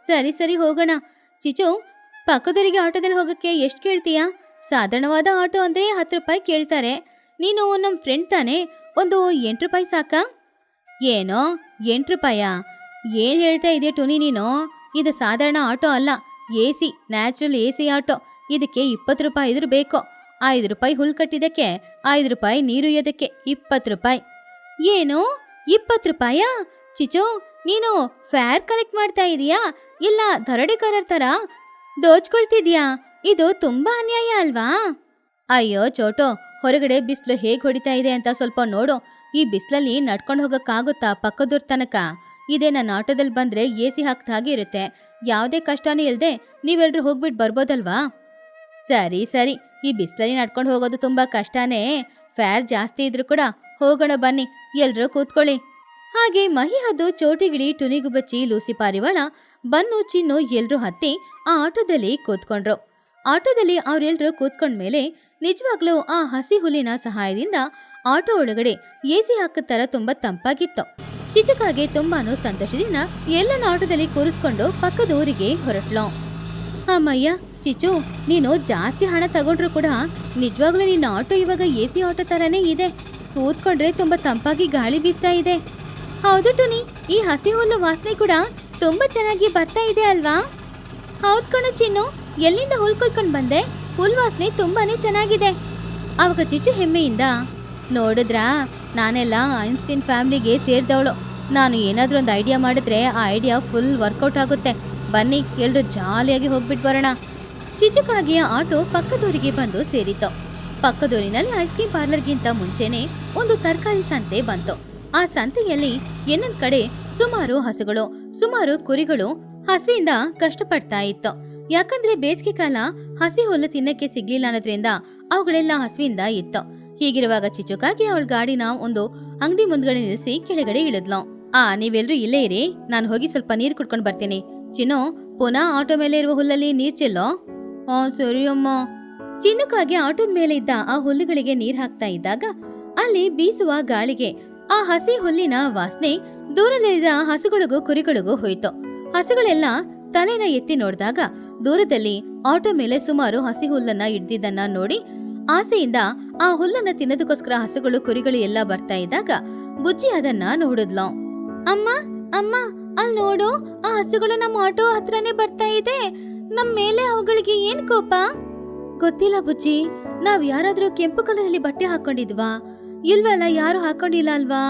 ಸರಿ ಸರಿ ಹೋಗೋಣ. ಚಿಚು, ಪಕ್ಕದವರಿಗೆ ಆಟೋದಲ್ಲಿ ಹೋಗೋಕ್ಕೆ ಎಷ್ಟು ಕೇಳ್ತೀಯಾ? ಸಾಧಾರಣವಾದ ಆಟೋ ಅಂದರೆ 10 ರೂಪಾಯಿ ಕೇಳ್ತಾರೆ. ನೀನು ನಮ್ಮ ಫ್ರೆಂಡ್ ತಾನೆ, ಒಂದು 8 ರೂಪಾಯಿ ಸಾಕಾ? ಏನೋ 8 ರೂಪಾಯಾ? ಏನು ಹೇಳ್ತಾ ಇದೆಯಾ ಟುನಿ ನೀನು? ಇದು ಸಾಧಾರಣ ಆಟೋ ಅಲ್ಲ, AC, ನ್ಯಾಚುರಲ್ AC ಆಟೋ. ಇದಕ್ಕೆ 20 ರೂಪಾಯಿ ಇದ್ರೂ ಬೇಕು. 5 ರೂಪಾಯಿ ಹುಲ್ ಕಟ್ಟಿದ್ದಕ್ಕೆ, 5 ರೂಪಾಯಿ ನೀರುಯ್ಯೋದಕ್ಕೆ 20 ರೂಪಾಯಿ. ಏನು 20 ರೂಪಾಯಾ? ಚಿಚು, ನೀನು ಫೇರ್ ಕಲೆಕ್ಟ್ ಮಾಡ್ತಾ ಇದೀಯಾ ಇಲ್ಲ ದರೋಡೆಕೋರರ ಥರ ದೋಚ್ಕೊಳ್ತಿದ್ಯಾ? ಇದು ತುಂಬಾ ಅನ್ಯಾಯ ಅಲ್ವಾ? ಅಯ್ಯೋ ಚೋಟು, ಹೊರಗಡೆ ಬಿಸಿಲು ಹೇಗೆ ಹೊಡಿತಾ ಇದೆ ಅಂತ ಸ್ವಲ್ಪ ನೋಡು. ಈ ಬಿಸಿಲಲ್ಲಿ ನಡ್ಕೊಂಡು ಹೋಗೋಕ್ಕಾಗುತ್ತಾ ಪಕ್ಕದೂರ್ ತನಕ? ಇದೇ ನನ್ನ ಆಟೋದಲ್ಲಿ ಬಂದ್ರೆ AC ಹಾಕ್ದ ಹಾಗೆ ಇರುತ್ತೆ. ಯಾವುದೇ ಕಷ್ಟನೂ ಇಲ್ಲದೆ ನೀವೆಲ್ಲರೂ ಹೋಗ್ಬಿಟ್ಟು ಬರ್ಬೋದಲ್ವಾ? ಸರಿ ಸರಿ, ಈ ಬಿಸಿಲಲ್ಲಿ ನಡ್ಕೊಂಡು ಹೋಗೋದು ತುಂಬಾ ಕಷ್ಟನೇ. ಫೇರ್ ಜಾಸ್ತಿ ಇದ್ರೂ ಕೂಡ ಹೋಗೋಣ ಬನ್ನಿ, ಎಲ್ರೂ ಕೂತ್ಕೊಳ್ಳಿ. ಹಾಗೆ ಮಹಿಹದ್ದು, ಚೋಟಿಗಿಳಿ, ಟುನಿಗುಬಚ್ಚಿ, ಲೂಸಿ ಪಾರಿವಾಳ, ಬನ್ನು, ಚಿನ್ನು ಎಲ್ರೂ ಹತ್ತಿ ಆ ಆಟೋದಲ್ಲಿ ಕೂತ್ಕೊಂಡ್ರು. ಆಟೋದಲ್ಲಿ ಅವರೆಲ್ಲರೂ ಕೂತ್ಕೊಂಡ್ಮೇಲೆ ನಿಜವಾಗ್ಲೂ ಆ ಹಸಿ ಹುಲ್ಲಿನ ಸಹಾಯದಿಂದ ಆಟೋ ಒಳಗಡೆ AC ಹಾಕಿದ ತರ ತುಂಬಾ ತಂಪಾಗಿತ್ತು. ಚಿಚುಕಾಗೆ ತುಂಬಾನು ಸಂತೋಷದಿಂದ ಎಲ್ಲನ ಆಟೋದಲ್ಲಿ ಕೂರಿಸ್ಕೊಂಡು ಪಕ್ಕದ ಊರಿಗೆ ಹೊರಟ್ಲು. ಅಮ್ಮಯ್ಯ, ಚಿಚು, ನೀನು ಜಾಸ್ತಿ ಹಣ ತಗೊಂಡ್ರು ಕೂಡ ನಿಜವಾಗ್ಲೂ ನಿನ್ನ ಆಟೋ ಇವಾಗ AC ಆಟೋ ತರನೇ ಇದೆ. ಕೂತ್ಕೊಂಡ್ರೆ ತುಂಬಾ ತಂಪಾಗಿ ಗಾಳಿ ಬೀಸ್ತಾ ಇದೆ. ಹೌದು ಟುನಿ, ಈ ಹಸಿ ಹುಲ್ಲು ವಾಸನೆ ಕೂಡ ತುಂಬಾ ಚೆನ್ನಾಗಿ ಬರ್ತಾ ಇದೆ ಅಲ್ವಾ? ಹೌದ್ ಕಣು ಚಿನ್ನು, ಎಲ್ಲಿಂದ ಹುಲ್ ಕೊಯ್ಕೊಂಡು ಬಂದೆ? ಹುಲ್ ವಾಸನೆ ತುಂಬಾನೇ ಚೆನ್ನಾಗಿದೆ. ಅವಾಗ ಚಿಚ್ಚು ಹೆಮ್ಮೆಯಿಂದ, ನೋಡಿದ್ರಾ, ನಾನೆಲ್ಲ ಐನ್ಸ್ಟೀನ್ ಫ್ಯಾಮಿಲಿಗೆ ಸೇರಿದವಳು. ನಾನು ಏನಾದ್ರೂ ಒಂದು ಐಡಿಯಾ ಮಾಡಿದ್ರೆ ಆ ಐಡಿಯಾ ಫುಲ್ ವರ್ಕೌಟ್ ಆಗುತ್ತೆ. ಬನ್ನಿ, ಎಲ್ರು ಜಾಲಿಯಾಗಿ ಹೋಗ್ಬಿಟ್ಟು ಬರೋಣ. ಚಿಚುಕಾಗಿಯ ಆಟೋ ಪಕ್ಕದೂರಿಗೆ ಬಂದು ಸೇರಿತು. ಪಕ್ಕದೂರಿನಲ್ಲಿ ಐಸ್ ಕ್ರೀಮ್ ಪಾರ್ಲರ್ಗಿಂತ ಮುಂಚೆನೆ ಒಂದು ತರಕಾರಿ ಸಂತೆ ಬಂತು. ಆ ಸಂತೆಯಲ್ಲಿ ಇನ್ನೊಂದ್ ಕಡೆ ಸುಮಾರು ಹಸುಗಳು, ಸುಮಾರು ಕುರಿಗಳು ಹಸುವಿಂದ ಕಷ್ಟಪಡ್ತಾ ಇತ್ತು. ಯಾಕಂದ್ರೆ ಬೇಸಿಗೆ ಕಾಲ ಹಸಿ ಹುಲ್ಲು ತಿನ್ನಕ್ಕೆ ಸಿಗ್ಲಿಲ್ಲ ಅನ್ನೋದ್ರಿಂದ ಅವುಗಳೆಲ್ಲ ಹಸುವಿಂದ ಇತ್ತು. ಹೀಗಿರುವಾಗ ಚಿಚುಕಾಗಿ ಅವಳ ಗಾಡಿನ ಒಂದು ಅಂಗಡಿ ಮುಂದ್ಗಡೆ ನಿಲ್ಲಿಸಿ ಕೆಳಗಡೆ ಇಳಿದ್ಲು. ನೀವೆಲ್ರೂ ಇಲ್ಲೇ ಇರಿ, ನಾನು ಹೋಗಿ ಸ್ವಲ್ಪ ನೀರು ಕುಡ್ಕೊಂಡು ಬರ್ತೀನಿ. ಚಿನ್ನು, ಪುನಃ ಆಟೋ ಮೇಲೆ ಇರುವ ಹುಲ್ಲಲ್ಲಿ ನೀರ್ ಚೆಲ್ಲೋ. ಸರಿ ಅಮ್ಮ. ಚಿನ್ನುಕಾಗಿ ಆಟೋದ ಮೇಲೆ ಇದ್ದ ಆ ಹುಲ್ಲುಗಳಿಗೆ ನೀರ್ ಹಾಕ್ತಾ ಇದ್ದಾಗ ಅಲ್ಲಿ ಬೀಸುವ ಗಾಳಿಗೆ ಆ ಹಸಿ ಹುಲ್ಲಿನ ವಾಸನೆ ದೂರದಲ್ಲಿದ್ದ ಹಸುಗಳಿಗೂ ಕುರಿಗಳಿಗೂ ಹೋಯ್ತು. ಹಸುಗಳೆಲ್ಲ ತಲೆನ ಎತ್ತಿ ನೋಡಿದಾಗ ದೂರದಲ್ಲಿ ಆಟೋ ಮೇಲೆ ಸುಮಾರು ಹಸಿ ಹುಲ್ಲನ್ನ ಹಿಡ್ದಿದ್ದನ್ನ ನೋಡಿ ಆಸೆಯಿಂದ ಆ ಹುಲ್ಲನ್ನ ತಿನ್ನೋದಕ್ಕೋಸ್ಕರ ಹಸುಗಳು ಕುರಿಗಳು ಎಲ್ಲ ಬರ್ತಾ ಇದ್ದಾಗ ಬುಜ್ಜಿ ಅದನ್ನ ನೋಡಿದ್ಲು. ಅಮ್ಮ ಅಮ್ಮ, ಅಲ್ಲಿ ನೋಡು, ಆ ಹಸುಗಳು ನಮ್ಮ ಆಟೋ ಹತ್ರನೇ ಬರ್ತಾ ಇದೆ. ನಮ್ ಮೇಲೆ ಅವುಗಳಿಗೆ ಏನ್ ಕೋಪ? ಗೊತ್ತಿಲ್ಲ ಬುಜ್ಜಿ, ನಾವ್ ಯಾರಾದ್ರೂ ಕೆಂಪು ಕಲರಲ್ಲಿ ಬಟ್ಟೆ ಹಾಕೊಂಡಿದ್ವಾ? ಇಲ್ವಲ್ಲ, ಯಾರು ಹಾಕೊಂಡಿಲ್ಲ ಅಲ್ವಾ?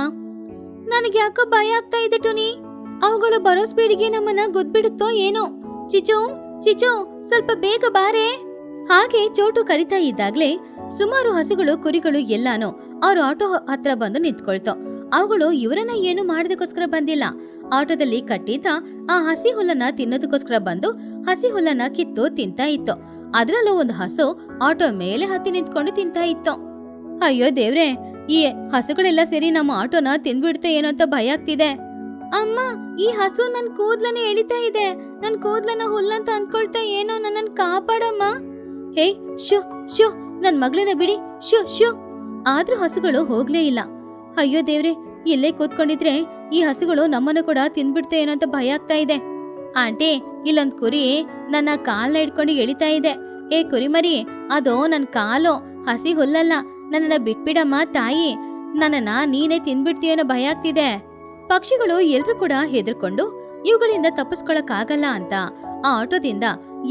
ನನಗೆ ಯಾಕೋ ಭಯ ಆಗ್ತಾ ಇದೆ ಟುನಿ. ಅವುಗಳು ಬರೋ ಸ್ಪೀಡಿಗೆ ನಮ್ಮನ್ನ ಗೊದ್ಬಿಡುತ್ತೋ ಏನೋ. ಚಿಚು ಚಿಚು, ಸ್ವಲ್ಪ ಬೇಗ ಬಾರೆ. ಹಾಗೆ ಚೋಟು ಕರಿತಾ ಇದ್ದಾಗ್ಲೇ ಸುಮಾರು ಹಸುಗಳು ಕುರಿಗಳು ಎಲ್ಲಾನು ಅವ್ರ ಆಟೋ ಹತ್ರ ಬಂದು ನಿಂತ್ಕೊಳ್ತು. ಅವುಗಳು ಇವರನ್ನ ಏನು ಮಾಡೋದಕ್ಕೋಸ್ಕರ ಬಂದಿಲ್ಲ. ಆಟೋದಲ್ಲಿ ಕಟ್ಟಿದ್ದ ಆ ಹಸಿ ಹುಲ್ಲನ್ನ ತಿನ್ನೋದಕ್ಕೋಸ್ಕರ ಬಂದು ಹಸಿ ಹುಲ್ಲನ್ನ ಕಿತ್ತು ತಿಂತಾ ಇತ್ತು. ಅದ್ರಲ್ಲೂ ಒಂದು ಹಸು ಆಟೋ ಮೇಲೆ ಹತ್ತಿ ನಿಂತ್ಕೊಂಡು ತಿಂತಾ ಇತ್ತು. ಅಯ್ಯೋ ದೇವ್ರೆ, ಈ ಹಸುಗಳೆಲ್ಲ ಸೇರಿ ನಮ್ಮ ಆಟೋನ ತಿಂದ್ಬಿಡ್ತೆ ಏನೋ ಅಂತ ಭಯ ಆಗ್ತಿದೆ. ಅಮ್ಮ, ಈ ಹಸು ನನ್ ಕೂದ್ಲನ್ನ ಎಳಿತಾ ಇದೆ. ನನ್ ಕೂದ್ಲನ್ನ ಹುಲ್ಲಂತ ಅನ್ಕೊಳ್ತಾ ಏನೋ, ನನ್ನನ್ ಕಾಪಾಡಮ್ಮ. ಹೇ ಶು ಶು, ನನ್ ಮಗಳನ್ನ ಬಿಡಿ, ಶು ಶು. ಆದ್ರೂ ಹಸುಗಳು ಹೋಗ್ಲೇ ಇಲ್ಲ. ಅಯ್ಯೋ ದೇವ್ರೆ, ಇಲ್ಲೇ ಕೂತ್ಕೊಂಡಿದ್ರೆ ಈ ಹಸುಗಳು ನಮ್ಮನ್ನು ಕೂಡ ತಿಂದ್ಬಿಡ್ತೆ ಏನೋ ಅಂತ ಭಯ ಆಗ್ತಾ ಇದೆ. ಆಂಟಿ, ಇಲ್ಲೊಂದ್ ಕುರಿ ನನ್ನ ಕಾಲ್ನ ಇಟ್ಕೊಂಡು ಎಳಿತಾ ಇದೆ. ಏ ಕುರಿಮರಿ, ಅದು ನನ್ ಕಾಲು, ಹಸಿ ಹುಲ್ಲಲ್ಲ. ನನ್ನನ್ನ ಬಿಟ್ಬಿಡಮ್ಮ ತಾಯಿ, ನನ್ನನ್ನ ನೀನೇ ತಿಂದ್ಬಿಡ್ತೀಯನೋ ಭಯ ಆಗ್ತಿದೆ. ಪಕ್ಷಿಗಳು ಎಲ್ರು ಕೂಡ ಹೆದರ್ಕೊಂಡು ಇವುಗಳಿಂದ ತಪ್ಪಿಸ್ಕೊಳಕ್ಕಾಗಲ್ಲ ಅಂತ ಆ ಆಟೋದಿಂದ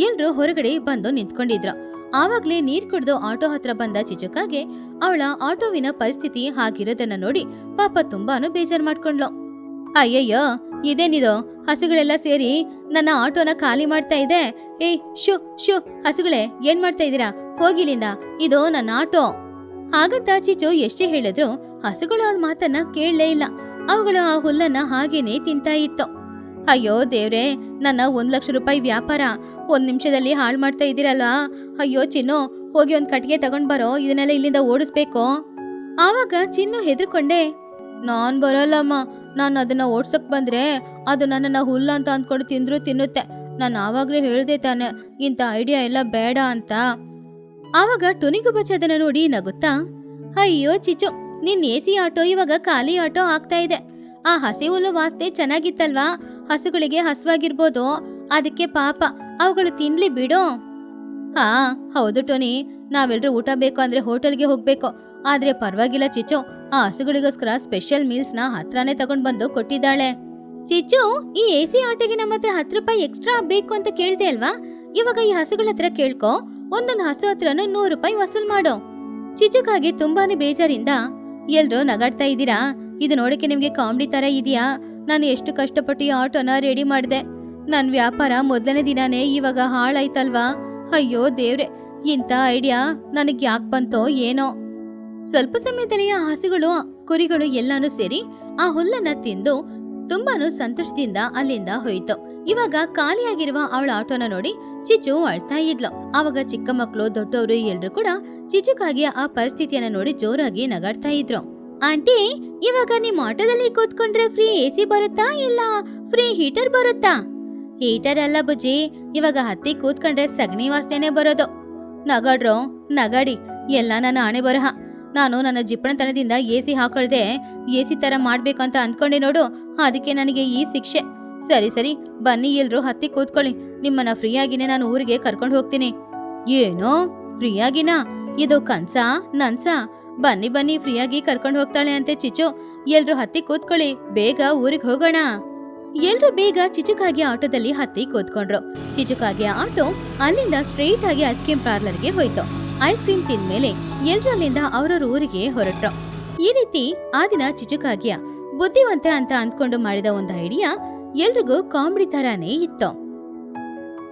ಎಲ್ರು ಹೊರಗಡೆ ಬಂದು ನಿಂತ್ಕೊಂಡಿದ್ರು. ಆವಾಗ್ಲೇ ನೀರ್ ಕುಡ್ದು ಆಟೋ ಹತ್ರ ಬಂದ ಚಿಚುಕಾಗೆ ಅವಳ ಆಟೋವಿನ ಪರಿಸ್ಥಿತಿ ಹಾಗಿರೋದನ್ನ ನೋಡಿ ಪಾಪ ತುಂಬಾನು ಬೇಜಾರ್ ಮಾಡ್ಕೊಂಡ್ಲು. ಅಯ್ಯಯ್ಯೋ, ಇದೇನಿದು, ಹಸುಗಳೆಲ್ಲ ಸೇರಿ ನನ್ನ ಆಟೋನ ಖಾಲಿ ಮಾಡ್ತಾ ಇದೆ. ಏಯ್ ಶು ಶು, ಹಸುಗಳೇ ಏನ್ ಮಾಡ್ತಾ ಇದೀರಾ, ಹೋಗಿಲಿಂದ, ಇದು ನನ್ನ ಆಟೋ. ಹಾಗಂತ ಚಿಚು ಎಷ್ಟೇ ಹೇಳಿದ್ರು ಹಸುಗಳು ಅವಳ ಮಾತನ್ನ ಕೇಳಲೇ ಇಲ್ಲ. ಅವುಗಳು ಆ ಹುಲ್ಲನ್ನ ಹಾಗೇನೆ ತಿಂತಾ ಇತ್ತು. ಅಯ್ಯೋ ದೇವ್ರೆ, ನನ್ನ 1 ಲಕ್ಷ ರೂಪಾಯಿ ವ್ಯಾಪಾರ 1 ನಿಮಿಷದಲ್ಲಿ ಹಾಳು ಮಾಡ್ತಾ ಇದ್ದೀರಲ್ವಾ. ಅಯ್ಯೋ ಚಿನ್ನು, ಹೋಗಿ ಒಂದ್ ಕಟ್ಟಿಗೆ ತಗೊಂಡ್ ಬರೋ, ಇದನ್ನೆಲ್ಲ ಇಲ್ಲಿಂದ ಓಡಿಸ್ಬೇಕು. ಆವಾಗ ಚಿನ್ನು ಹೆದರ್ಕೊಂಡೆ, ನಾನ್ ಬರೋಲ್ಲಮ್ಮ, ನಾನು ಅದನ್ನ ಓಡ್ಸಕ್ ಬಂದ್ರೆ ಅದು ನನ್ನನ್ನ ಹುಲ್ಲ ಅಂತ ಅಂದ್ಕೊಂಡು ತಿಂದ್ರು ತಿನ್ನುತ್ತೆ. ನಾನು ಆವಾಗ್ಲೇ ಹೇಳ್ದೆ ತಾನೆ, ಇಂಥ ಐಡಿಯಾ ಎಲ್ಲ ಬೇಡ ಅಂತ. ಆವಾಗ ಟುನಿಗುಬ್ಬಚ್ಚ ಅದನ್ನ ನೋಡಿ ನಗುತ್ತಾ, ಅಯ್ಯೋ ಚಿಚು, ನಿನ್ ಎಸಿ ಆಟೋ ಇವಾಗ ಖಾಲಿ ಆಟೋ ಆಗ್ತಾ ಇದೆ. ಆ ಹಸಿ ಹುಲ್ಲು ವಾಸನೆ ಚೆನ್ನಾಗಿತ್ತಲ್ವಾ, ಹಸುಗಳಿಗೆ ಹಸುವಾಗಿರ್ಬೋದು, ಅದಕ್ಕೆ ಪಾಪ ಅವುಗಳು ತಿನ್ಲಿ ಬಿಡು. ಹಾ ಹೌದು ಟೋನಿ, ನಾವೆಲ್ರೂ ಊಟ ಬೇಕು ಅಂದ್ರೆ ಹೋಟೆಲ್ಗೆ ಹೋಗ್ಬೇಕು. ಆದ್ರೆ ಪರವಾಗಿಲ್ಲ ಚಿಚು, ಆ ಹಸುಗಳಿಗೋಸ್ಕರ ಸ್ಪೆಷಲ್ ಮೀಲ್ಸ್ ನ ಹತ್ರನೇ ತಗೊಂಡ್ ಬಂದು ಕೊಟ್ಟಿದ್ದಾಳೆ. ಚಿಚು, ಈ ಎಸಿ ಆಟೋಗೆ ನಮ್ಮ ಹತ್ರ 10 ರೂಪಾಯಿ ಎಕ್ಸ್ಟ್ರಾ ಬೇಕು ಅಂತ ಕೇಳ್ದೆ ಅಲ್ವಾ, ಇವಾಗ ಈ ಹಸುಗಳ ಹತ್ರ ಕೇಳ್ಕೊ, ಒಂದೊಂದು ಹಸು ಹತ್ರನು 100 ರೂಪಾಯಿ ವಸೂಲ್ ಮಾಡು. ಚಿಚುಕಾಗೆ ತುಂಬಾನೇ ಬೇಜಾರಿಂದ, ಎಲ್ರೂ ನಗಾಡ್ತಾ ಇದ್ದೀರಾ, ಇದು ನೋಡಕ್ಕೆ ನಿಮ್ಗೆ ಕಾಮಿಡಿ ತರ ಇದೆಯಾ? ನಾನು ಎಷ್ಟು ಕಷ್ಟಪಟ್ಟು ಈ ಆಟೋನ ರೆಡಿ ಮಾಡಿದೆ. ನನ್ ವ್ಯಾಪಾರ ಮೊದಲನೇ ದಿನಾನೇ ಇವಾಗ ಹಾಳಾಯ್ತಲ್ವಾ. ಅಯ್ಯೋ ದೇವ್ರೆ, ಇಂಥ ಐಡಿಯಾ ನನಗ್ ಯಾಕೆ ಬಂತೋ ಏನೋ. ಸ್ವಲ್ಪ ಸಮಯದಲ್ಲಿ ಆ ಹಸುಗಳು ಕುರಿಗಳು ಎಲ್ಲಾನು ಸೇರಿ ಆ ಹುಲ್ಲನ್ನ ತಿಂದು ತುಂಬಾನು ಸಂತೋಷದಿಂದ ಅಲ್ಲಿಂದ ಹೋಯ್ತು. ಇವಾಗ ಖಾಲಿಯಾಗಿರುವ ಅವಳ ಆಟೋನ ನೋಡಿ ಚಿಚು ಅಳ್ತಾ ಇದ್ಲು. ಆವಾಗ ಚಿಕ್ಕ ಮಕ್ಕಳು ದೊಡ್ಡವರು ಎಲ್ರು ಕೂಡ ಚಿಚುಕಾಗಿ ಆ ಪರಿಸ್ಥಿತಿಯನ್ನ ನೋಡಿ ಜೋರಾಗಿ ನಗಾಡ್ತಾ ಇದ್ರು. ಆಂಟಿ, ಇವಾಗ ನಿಮ್ ಆಟೋದಲ್ಲಿ ಕೂತ್ಕೊಂಡ್ರೆ ಫ್ರೀ ಎಸಿ ಬರುತ್ತಾ ಇಲ್ಲ ಫ್ರೀ ಹೀಟರ್ ಬರುತ್ತಾ? ಹೀಟರ್ ಅಲ್ಲ ಬುಜ್ಜಿ, ಇವಾಗ ಹತ್ತಿ ಕೂತ್ಕೊಂಡ್ರೆ ಸಗಣಿ ವಾಸನೆ ಬರೋದು. ನಗಾಡ್ರೋ ನಗಾಡಿ, ಎಲ್ಲ ನನ್ನ ಆಣೆ ಬರಹ. ನಾನು ನನ್ನ ಜಿಪ್ಪಣತನದಿಂದ ಎಸಿ ಹಾಕೊಳ್ದೆ ಎಸಿ ತರ ಮಾಡ್ಬೇಕಂತ ಅಂದ್ಕೊಂಡೆ ನೋಡು, ಅದಕ್ಕೆ ನನಗೆ ಈ ಶಿಕ್ಷೆ. ಸರಿ ಸರಿ, ಬನ್ನಿ ಎಲ್ರು ಹತ್ತಿ ಕೂತ್ಕೊಳ್ಳಿ, ನಿಮ್ಮನ್ನ ಫ್ರೀಯಾಗಿನೇ ನಾನು ಊರಿಗೆ ಕರ್ಕೊಂಡು ಹೋಗ್ತೀನಿ. ಏನೋ ಫ್ರೀಯಾಗಿನಾ? ಇದು ಕನ್ಸಾ ನನ್ಸಾ? ಬನ್ನಿ ಬನ್ನಿ, ಫ್ರೀಯಾಗಿ ಕರ್ಕೊಂಡು ಹೋಗ್ತಾಳೆ ಅಂತೆ ಚಿಚು. ಎಲ್ರು ಹತ್ತಿ ಕೂತ್ಕೊಳ್ಳಿ, ಬೇಗ ಊರಿಗೆ ಹೋಗೋಣ. ಎಲ್ರು ಬೇಗ ಚಿಚುಕಾಗಿ ಆಟೋದಲ್ಲಿ ಹತ್ತಿ ಕೂತ್ಕೊಂಡ್ರು. ಚಿಚುಕಾಗಿ ಆಟೋ ಅಲ್ಲಿಂದ ಸ್ಟ್ರೈಟ್ ಆಗಿ ಐಸ್ ಕ್ರೀಮ್ ಪಾರ್ಲರ್ಗೆ ಹೋಯ್ತು. ಐಸ್ ಕ್ರೀಮ್ ತಿಂದ್ಮೇಲೆ ಎಲ್ರು ಅಲ್ಲಿಂದ ಅವ್ರವ್ರ ಊರಿಗೆ ಹೊರಟ್ರು. ಈ ರೀತಿ ಆ ದಿನ ಚಿಚುಕಾಗಿಯ ಬುದ್ಧಿವಂತ ಅಂತ ಅಂದ್ಕೊಂಡು ಮಾಡಿದ ಒಂದು ಐಡಿಯಾ ಎಲ್ರಿಗೂ ಕಾಮಿಡಿ ತರಾನೇ ಇತ್ತು.